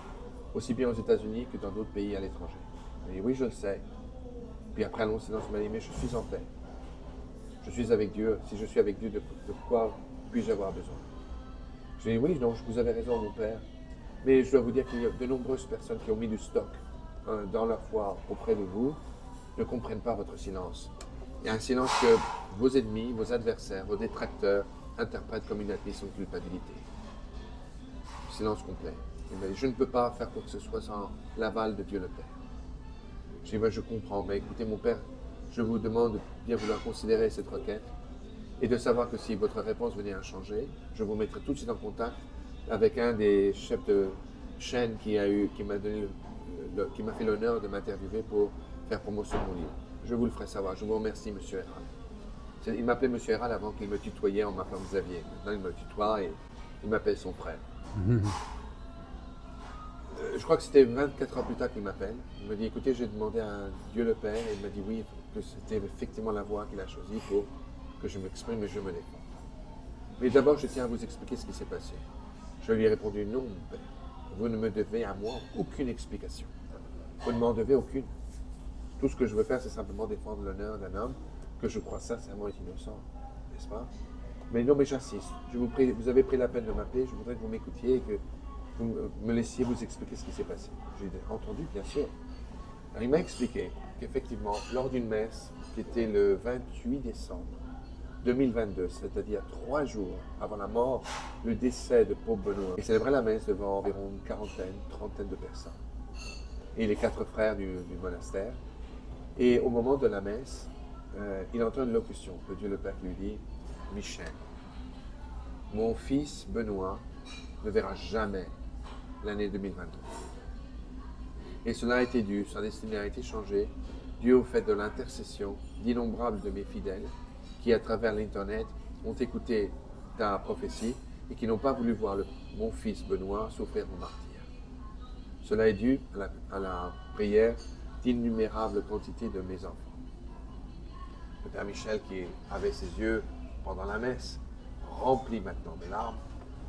aussi bien aux États-Unis que dans d'autres pays à l'étranger. Et oui, je le sais. Puis après un long silence, il m'a dit, mais je suis en paix. Je suis avec Dieu. Si je suis avec Dieu, de quoi puis-je avoir besoin? Je lui ai dit, oui, non, vous avez raison, mon père. Mais je dois vous dire qu'il y a de nombreuses personnes qui ont mis du stock dans leur foi auprès de vous, ne comprennent pas votre silence. Il y a un silence que vos ennemis, vos adversaires, vos détracteurs interprètent comme une admission de culpabilité. Silence complet. Il m'a dit, je ne peux pas faire quoi que ce soit sans l'aval de Dieu le Père. J'ai dit, ben, je comprends, mais écoutez mon Père, je vous demande de bien vouloir considérer cette requête et de savoir que si votre réponse venait à changer, je vous mettrai tout de suite en contact avec un des chefs de chaîne qui m'a fait l'honneur de m'interviewer pour faire promotion de mon livre. Je vous le ferai savoir. Je vous remercie, monsieur Herral. Il m'appelait monsieur Herral avant qu'il me tutoyait en m'appelant Xavier. Maintenant, il me tutoie et il m'appelle son frère. Je crois que c'était 24 heures plus tard qu'il m'appelle. Il me dit, écoutez, j'ai demandé à Dieu le Père et il m'a dit oui, que c'était effectivement la voie qu'il a choisie pour que je m'exprime et je me défende. Mais d'abord, je tiens à vous expliquer ce qui s'est passé. Je lui ai répondu, non, mon Père, vous ne me devez à moi aucune explication. Vous ne m'en devez aucune. Tout ce que je veux faire, c'est simplement défendre l'honneur d'un homme que je crois sincèrement est innocent, n'est-ce pas? Mais non, mais j'insiste. Je vous prie, vous avez pris la peine de m'appeler, je voudrais que vous m'écoutiez et que vous me laissiez vous expliquer ce qui s'est passé. J'ai entendu, bien sûr. Alors, il m'a expliqué qu'effectivement, lors d'une messe qui était le 28 décembre 2022, c'est-à-dire 3 jours avant la mort, le décès de Pope Benoît, il célébrait la messe devant environ une trentaine de personnes. Et les 4 frères du monastère. Et au moment de la messe, il entend une locution de Dieu le Père qui lui dit, Michel, mon fils Benoît ne verra jamais l'année 2022. Et cela a été dû, sa destinée a été changée, dû au fait de l'intercession d'innombrables de mes fidèles qui, à travers l'Internet, ont écouté ta prophétie et qui n'ont pas voulu voir mon fils Benoît souffrir au martyr. Cela est dû à la prière d'innumérables quantités de mes enfants. Le Père Michel, qui avait ses yeux pendant la messe, remplis maintenant de larmes,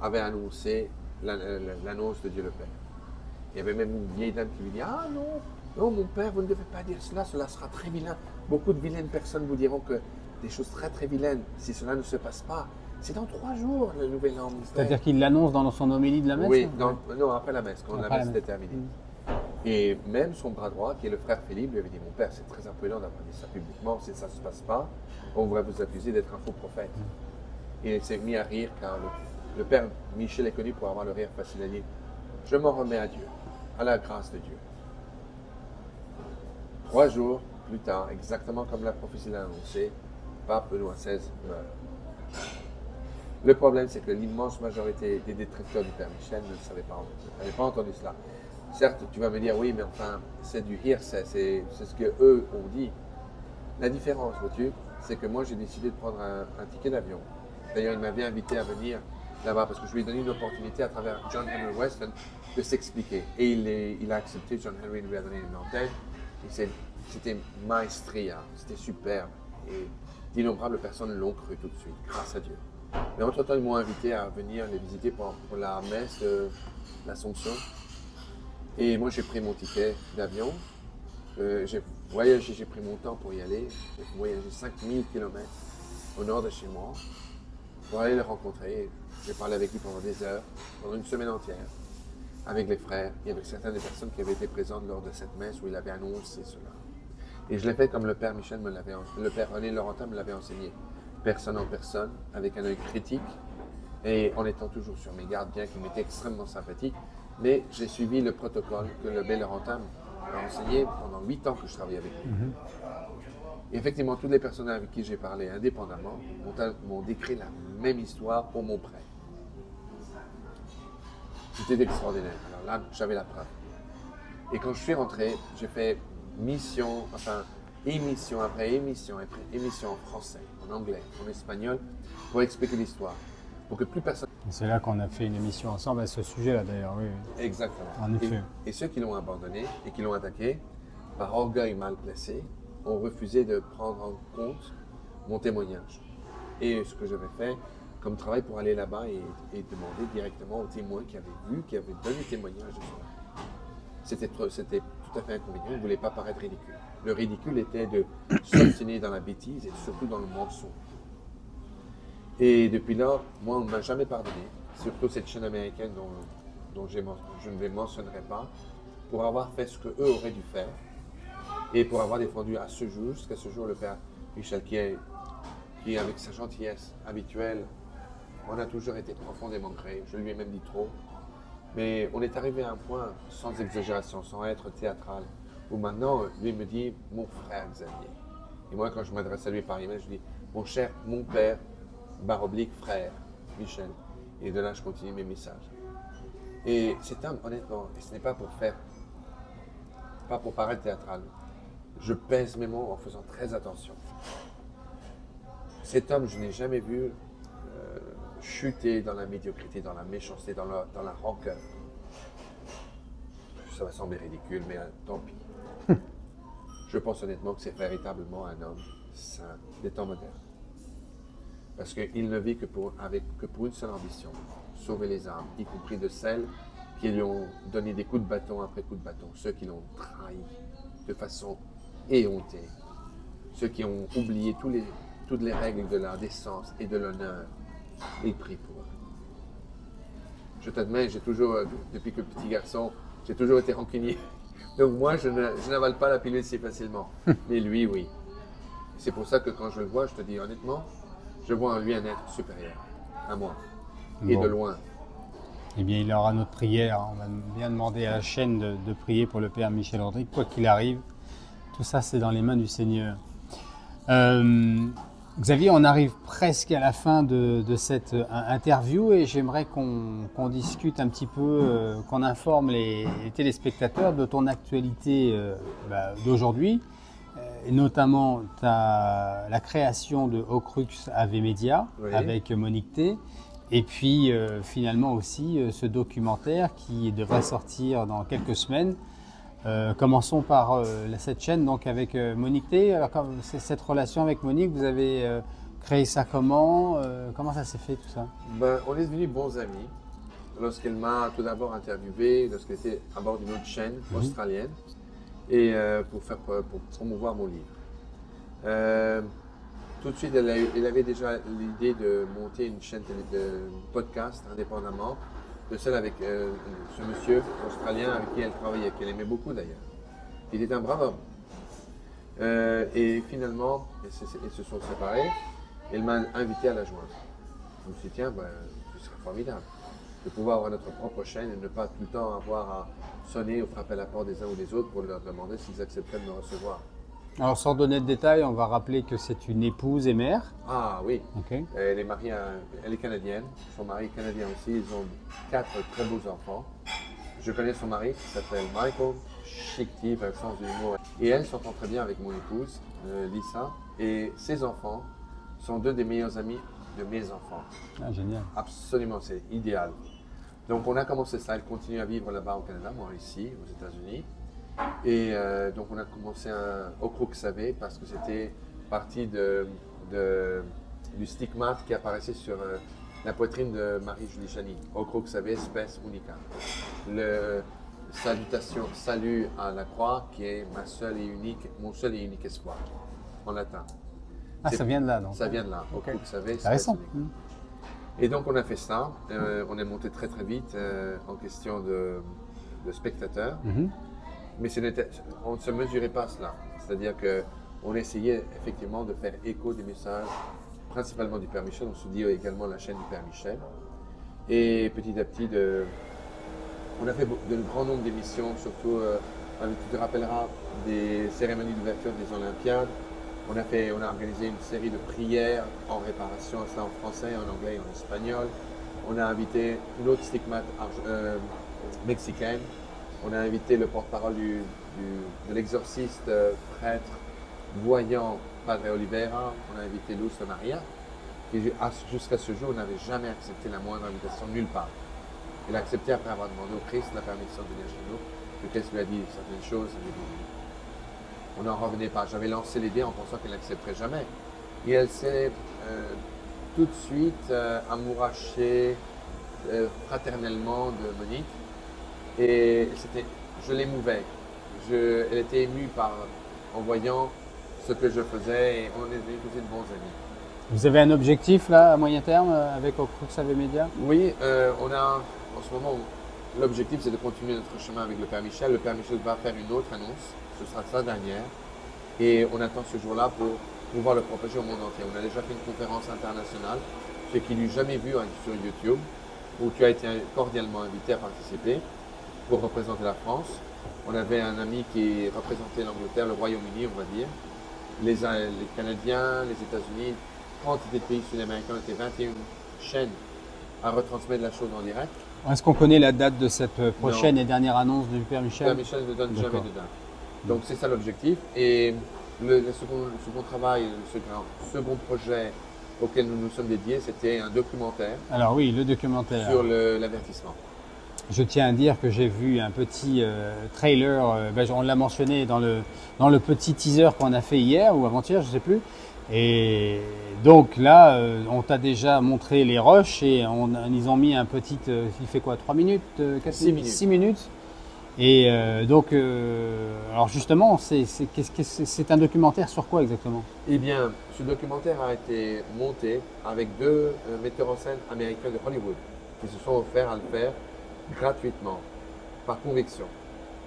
avait annoncé l'annonce de Dieu le Père. Il y avait même une vieille dame qui lui dit, ah non, non mon Père, vous ne devez pas dire cela, cela sera très vilain. Beaucoup de vilaines personnes vous diront que des choses très très vilaines, si cela ne se passe pas, c'est dans 3 jours le nouvel an. C'est-à-dire qu'il l'annonce dans son homélie de la messe? Oui, non, après la messe, quand la messe était terminée. Et même son bras droit, qui est le frère Philippe, lui avait dit, mon père, c'est très imprudent d'avoir dit ça publiquement, si ça ne se passe pas, on va vous accuser d'être un faux prophète. Et il s'est mis à rire, car le père Michel est connu pour avoir le rire facile à dire, je m'en remets à Dieu, à la grâce de Dieu. 3 jours plus tard, exactement comme la prophétie l'a annoncé, pape Benoît XVI meurt. Le problème, c'est que l'immense majorité des détracteurs du Père Michel n'avaient pas entendu cela. Certes, tu vas me dire, oui, mais enfin, c'est du hearsay, c'est ce qu'eux ont dit. La différence, vois-tu, c'est que moi, j'ai décidé de prendre un ticket d'avion. D'ailleurs, il m'avait invité à venir là-bas parce que je lui ai donné une opportunité à travers John Henry Weston de s'expliquer. Et il a accepté. John Henry lui a donné une antenne. C'était maestria, c'était superbe. Et d'innombrables personnes l'ont cru tout de suite, grâce à Dieu. Mais entre-temps, ils m'ont invité à venir les visiter pour la messe de l'Assomption. Et moi, j'ai pris mon ticket d'avion. J'ai voyagé, j'ai pris mon temps pour y aller. J'ai voyagé 5000 km au nord de chez moi pour aller le rencontrer. J'ai parlé avec lui pendant des heures, pendant une semaine entière, avec les frères et avec certaines des personnes qui avaient été présentes lors de cette messe où il avait annoncé cela. Et je l'ai fait comme le Père Michel le Père René Laurentin me l'avait enseigné, personne en personne, avec un œil critique et en étant toujours sur mes gardes, bien qu'il m'était extrêmement sympathique. Mais j'ai suivi le protocole que le Père Laurentin m'a enseigné pendant 8 ans que je travaillais avec lui. Et effectivement, toutes les personnes avec qui j'ai parlé indépendamment m'ont décrit la même histoire pour mon prêt. C'était extraordinaire. Alors là, j'avais la preuve. Et quand je suis rentré, j'ai fait émission après émission en français, en anglais, en espagnol, pour expliquer l'histoire. Pour que plus personne... C'est là qu'on a fait une émission ensemble à ce sujet-là d'ailleurs, oui. Exactement. En effet. Et ceux qui l'ont abandonné et qui l'ont attaqué, par orgueil mal placé, ont refusé de prendre en compte mon témoignage. Et ce que j'avais fait comme travail pour aller là-bas et demander directement aux témoins qui avaient vu, qui avaient donné témoignage de cela. C'était tout à fait inconvénient, ils ne voulaient pas paraître ridicule. Le ridicule était de s'obstiner dans la bêtise et surtout dans le mensonge. Et depuis là, moi, on ne m'a jamais pardonné, surtout cette chaîne américaine dont je ne les mentionnerai pas, pour avoir fait ce qu'eux auraient dû faire et pour avoir défendu à ce jour, jusqu'à ce jour, le Père Michel, qui avec sa gentillesse habituelle, on a toujours été profondément créé. Je lui ai même dit trop. Mais on est arrivé à un point, sans exagération, sans être théâtral, où maintenant, lui me dit « mon frère Xavier ». Et moi, quand je m'adresse à lui par email, je dis « mon cher, mon père, / frère Michel ». Et de là, je continue mes messages. Et cet homme, honnêtement, et ce n'est pas pour paraître théâtral, je pèse mes mots en faisant très attention. Cet homme, je n'ai jamais vu chuter dans la médiocrité, dans la méchanceté, dans la rancœur. Ça va sembler ridicule, mais tant pis. Je pense honnêtement que c'est véritablement un homme saint des temps modernes. Parce qu'il ne vit que pour une seule ambition, sauver les âmes, y compris de celles qui lui ont donné des coups de bâton après coups de bâton, ceux qui l'ont trahi de façon éhontée, ceux qui ont oublié toutes les règles de la décence et de l'honneur. Il prie pour eux. Je t'admets, depuis que petit garçon, j'ai toujours été rancunier. Donc moi, je n'avale pas la pilule si facilement. Mais lui, oui. C'est pour ça que quand je le vois, je te dis honnêtement, je vois en lui un être supérieur à moi. Et de loin. Eh bien, il aura notre prière. On va bien demander à la chaîne de prier pour le Père Michel Rodrigue. Quoi qu'il arrive, tout ça, c'est dans les mains du Seigneur. Xavier, on arrive presque à la fin de cette interview et j'aimerais qu'on discute un petit peu, qu'on informe les téléspectateurs de ton actualité d'aujourd'hui, et notamment la création de Ocrux AV Media, oui, avec Monique T. Et puis finalement aussi ce documentaire qui devrait sortir dans quelques semaines. Commençons par cette chaîne donc avec Monique T. Alors cette relation avec Monique, vous avez créé ça comment ça s'est fait tout ça? On est devenus bons amis lorsqu'elle m'a tout d'abord interviewé, lorsqu'elle était à bord d'une autre chaîne australienne et pour promouvoir mon livre. Tout de suite, elle avait déjà l'idée de monter une chaîne de podcast indépendamment de celle avec ce monsieur australien avec qui elle travaillait, qu'elle aimait beaucoup d'ailleurs. Il était un brave homme. Et finalement, ils se sont séparés. Elle m'a invité à la joindre. Je me suis dit, tiens, ce serait formidable de pouvoir avoir notre propre chaîne et ne pas tout le temps avoir à sonner ou frapper à la porte des uns ou des autres pour leur demander s'ils accepteraient de me recevoir. Alors, sans donner de détails, on va rappeler que c'est une épouse et mère. Ah oui, okay. Elle est mariée, elle est canadienne, son mari est canadien aussi, ils ont 4 très beaux enfants. Je connais son mari qui s'appelle Michael Schickty, avec le sens de l'humour. Et elle s'entend très bien avec mon épouse, Lisa, et ses enfants sont 2 des meilleurs amis de mes enfants. Ah, génial. Absolument, c'est idéal. Donc on a commencé ça, elle continue à vivre là-bas au Canada, moi ici, aux États-Unis. Et donc on a commencé au Crux-Savé parce que c'était partie du stigmate qui apparaissait sur la poitrine de Marie-Julie Chani. Au Crux-Savé, spes unica. Le salutation, salut à la croix, qui est mon seul et unique espoir, en latin. Ah, ça vient de là, donc. Ça vient de là, au Crux-Savé, spes Intéressant. unica. Et donc on a fait ça, on est monté très très vite en question de spectateurs, mais on ne se mesurait pas cela. C'est-à-dire qu'on essayait effectivement de faire écho des messages, principalement du Père Michel, on se dit également la chaîne du Père Michel. Et petit à petit, on a fait de grands nombres d'émissions, surtout, tu te rappelleras, des cérémonies d'ouverture des Olympiades. On a organisé une série de prières en réparation, ça en français, en anglais et en espagnol. On a invité une autre stigmate mexicaine. On a invité le porte-parole de l'exorciste, prêtre, voyant, Padre Oliveira. On a invité Luz Maria, qui jusqu'à ce jour n'avait jamais accepté la moindre invitation nulle part. Il a accepté après avoir demandé au Christ la permission de venir chez nous. Le Christ lui a dit certaines choses. On n'en revenait pas. J'avais lancé l'idée en pensant qu'elle n'accepterait jamais. Et elle s'est tout de suite amourachée fraternellement de Monique. Et je l'émouvais. Elle était émue en voyant ce que je faisais et on est devenus tous de bons amis. Vous avez un objectif là à moyen terme avec au Crux-Savé Média? Oui, on a en ce moment, l'objectif c'est de continuer notre chemin avec le Père Michel. Le Père Michel va faire une autre annonce. Ce sera sa dernière. Et on attend ce jour-là pour pouvoir le propager au monde entier. On a déjà fait une conférence internationale, ce qui n'eut jamais vu sur YouTube, où tu as été cordialement invité à participer pour représenter la France. On avait un ami qui représentait l'Angleterre, le Royaume-Uni, on va dire, les Canadiens, les États-Unis, quantité de pays sud-américains, on était 21 chaînes à retransmettre la chose en direct. Est-ce qu'on connaît la date de cette prochaine et dernière annonce du Père Michel? Le Père Michel ne donne jamais de date. Donc c'est ça l'objectif. Et le second travail, le second projet auquel nous nous sommes dédiés, c'était un documentaire. Alors oui, le documentaire. Sur l'avertissement. Je tiens à dire que j'ai vu un petit trailer, on l'a mentionné dans le petit teaser qu'on a fait hier ou avant-hier, je ne sais plus. Et donc là, on t'a déjà montré les rushs et ils ont mis un petit, il fait quoi, 3 minutes, 6 minutes. 6 minutes. Et donc, alors justement, c'est un documentaire sur quoi exactement? Eh bien, ce documentaire a été monté avec 2 metteurs en scène américains de Hollywood qui se sont offerts à le faire gratuitement, par conviction.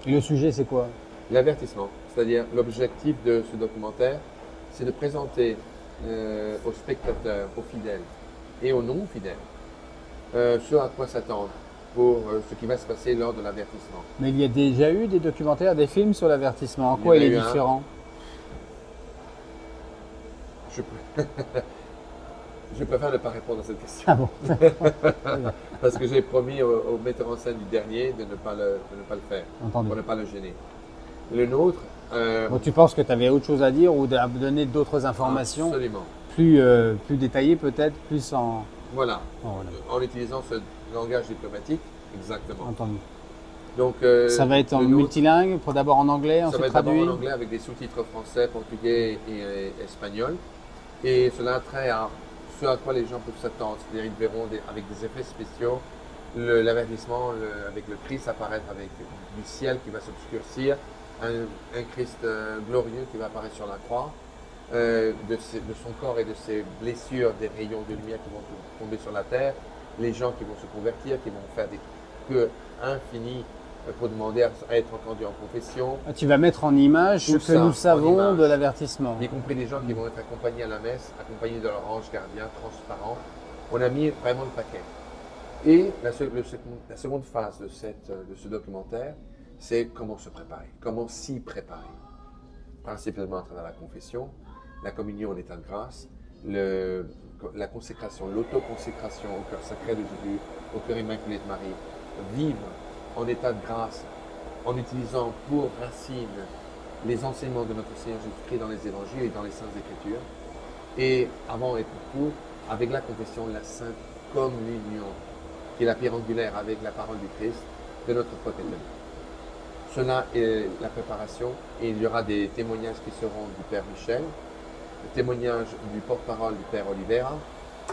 Et le sujet, c'est quoi? L'avertissement, c'est-à-dire l'objectif de ce documentaire, c'est de présenter aux spectateurs, aux fidèles et aux non-fidèles ce à quoi s'attendre pour ce qui va se passer lors de l'avertissement. Mais il y a déjà eu des documentaires, des films sur l'avertissement. En quoi il est différent? Je préfère ne pas répondre à cette question. Ah bon? Parce que j'ai promis au metteur en scène du dernier de ne pas le faire, Entendu. pour ne pas le gêner. Le nôtre... Bon, tu penses que tu avais autre chose à dire ou à donner d'autres informations? Absolument. Plus détaillées peut-être, plus en... Voilà, voilà. En utilisant ce langage diplomatique, exactement. Entendu. Donc, ça va être en multilingue, d'abord en anglais, ensuite traduit? Ça va être d'abord en anglais avec des sous-titres français, portugais et espagnol. Et cela a trait à ce à quoi les gens peuvent s'attendre. C'est-à-dire ils verront avec des effets spéciaux l'avertissement avec le Christ apparaître avec du ciel qui va s'obscurcir, un Christ glorieux qui va apparaître sur la croix, de son corps et de ses blessures, des rayons de lumière qui vont tomber sur la terre, les gens qui vont se convertir, qui vont faire des queues infinies pour demander à être entendus en confession. Ah, tu vas mettre en image ce que nous savons de l'avertissement. Y compris des gens qui vont être accompagnés à la messe, accompagnés de leur ange gardien transparent. On a mis vraiment le paquet. Et la seconde phase de ce documentaire, c'est comment se préparer, comment s'y préparer. Principalement à travers la confession, la communion en état de grâce, la consécration, l'autoconsécration au cœur sacré de Jésus, au cœur immaculé de Marie. Vivre en état de grâce en utilisant pour racine les enseignements de notre Seigneur Jésus-Christ dans les évangiles et dans les saintes écritures. Et avant et pour tout, avec la confession, la Sainte Communion, qui est la pierre angulaire avec la parole du Christ de notre foi catholique. Cela est la préparation et il y aura des témoignages qui seront du Père Michel, témoignage du porte-parole du Père Oliveira,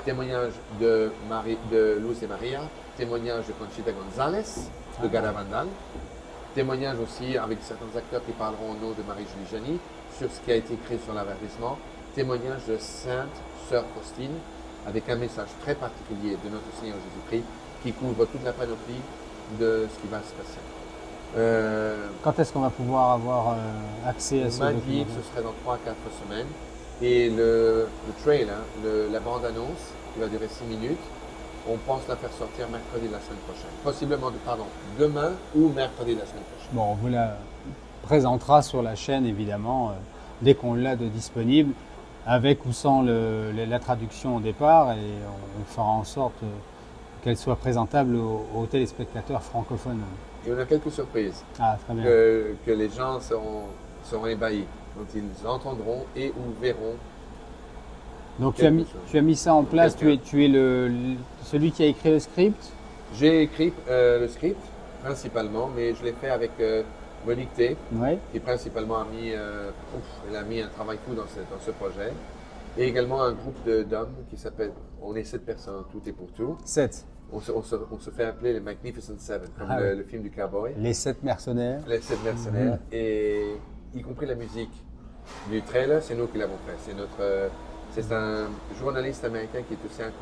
témoignage de Luz et Maria, témoignage de Conchita González, de Garavandal, témoignage aussi avec certains acteurs qui parleront au nom de Marie-Julie Jani sur ce qui a été écrit sur l'avertissement, témoignage de Sainte Sœur Faustine avec un message très particulier de notre Seigneur Jésus-Christ qui couvre toute la panoplie de ce qui va se passer. Quand est-ce qu'on va pouvoir avoir accès à ce On m'a dit que ce serait dans 3 à 4 semaines. Et le trailer, la bande-annonce, qui va durer 6 minutes, on pense la faire sortir mercredi de la semaine prochaine. Possiblement, demain ou mercredi de la semaine prochaine. Bon, on vous la présentera sur la chaîne, évidemment, dès qu'on l'a de disponible, avec ou sans la traduction au départ, et on fera en sorte qu'elle soit présentable aux téléspectateurs francophones. Et on a quelques surprises. Ah, très bien. Que les gens seront ébahis. Donc ils entendront et ou verront. Donc tu as mis ça en place, tu es celui qui a écrit le script? J'ai écrit le script principalement, mais je l'ai fait avec Monique T, Ouais. qui principalement elle a mis un travail fou dans ce projet. Et également un groupe d'hommes qui s'appelle, on est 7 personnes, tout est pour tout. 7. On se fait appeler les Magnificent Seven, comme le film du cowboy. Les 7 mercenaires. Les 7 mercenaires, et y compris la musique du trailer, c'est nous qui l'avons fait. C'est un journaliste américain qui est aussi un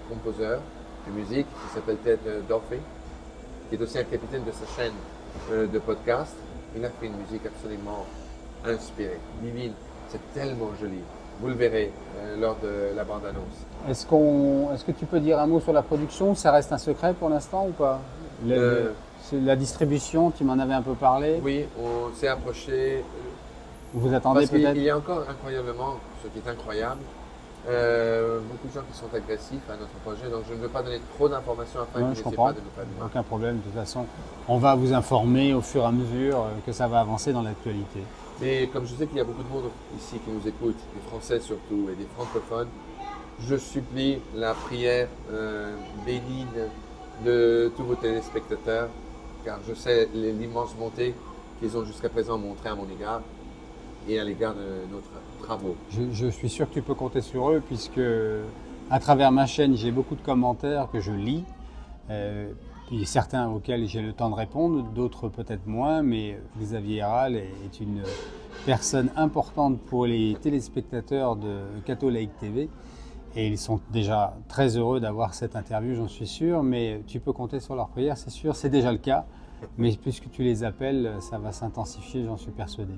composeur de musique, qui s'appelle Ted Duffy, qui est aussi un capitaine de sa chaîne de podcast. Il a fait une musique absolument inspirée, divine. C'est tellement joli. Vous le verrez lors de la bande-annonce. Est-ce que tu peux dire un mot sur la production? Ça reste un secret pour l'instant ou pas? La distribution, tu m'en avais un peu parlé. Oui, on s'est approché. Vous attendez peut-être? Il y a encore incroyablement, ce qui est incroyable, beaucoup de gens qui sont agressifs à notre projet, donc je ne veux pas donner trop d'informations afin qu'ils n'essaient pas de nous faire du mal. Aucun problème, de toute façon, on va vous informer au fur et à mesure que ça va avancer dans l'actualité. Mais comme je sais qu'il y a beaucoup de monde ici qui nous écoute, des Français surtout et des francophones, je supplie la prière bénigne de tous vos téléspectateurs, car je sais l'immense bonté qu'ils ont jusqu'à présent montré à mon égard et à l'égard de nos travaux. Je suis sûr que tu peux compter sur eux, puisque à travers ma chaîne, j'ai beaucoup de commentaires que je lis. Puis certains auxquels j'ai le temps de répondre, d'autres peut-être moins, mais Xavier Herral est une personne importante pour les téléspectateurs de Catholic TV et ils sont déjà très heureux d'avoir cette interview, j'en suis sûr, mais tu peux compter sur leur prière, c'est sûr, c'est déjà le cas, mais puisque tu les appelles, ça va s'intensifier, j'en suis persuadé.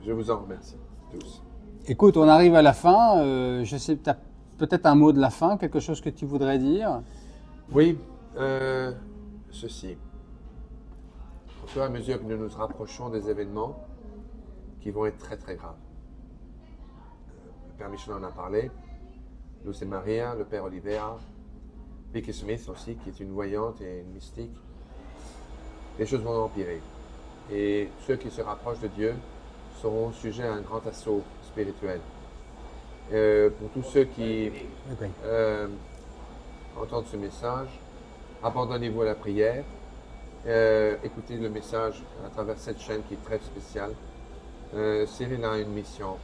Je vous en remercie tous. Écoute, on arrive à la fin, je sais, tu as peut-être un mot de la fin, quelque chose que tu voudrais dire? Oui. Ceci. Au fur et à mesure que nous nous rapprochons des événements qui vont être très très graves. Le Père Michel en a parlé, Luz et Maria, le Père Oliveira, Vicky Smith aussi, qui est une voyante et une mystique. Les choses vont empirer. Et ceux qui se rapprochent de Dieu seront sujets à un grand assaut spirituel. Pour tous ceux qui entendent ce message, abandonnez-vous à la prière, écoutez le message à travers cette chaîne qui est très spéciale. Cyril a une mission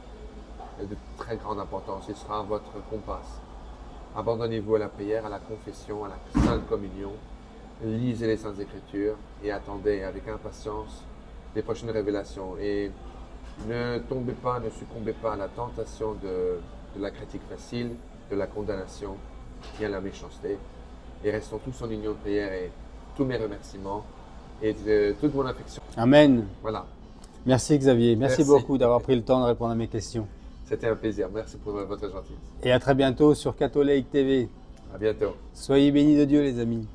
de très grande importance, il sera votre compas. Abandonnez-vous à la prière, à la confession, à la Sainte Communion, lisez les Saintes Écritures et attendez avec impatience les prochaines révélations. Et ne tombez pas, ne succombez pas à la tentation de la critique facile, de la condamnation et à la méchanceté. Et restons tous en union de prière et tous mes remerciements et toute mon affection. Amen. Voilà. Merci Xavier, merci beaucoup d'avoir pris le temps de répondre à mes questions. C'était un plaisir, merci pour votre gentillesse. Et à très bientôt sur Catholic TV. À bientôt. Soyez bénis de Dieu les amis.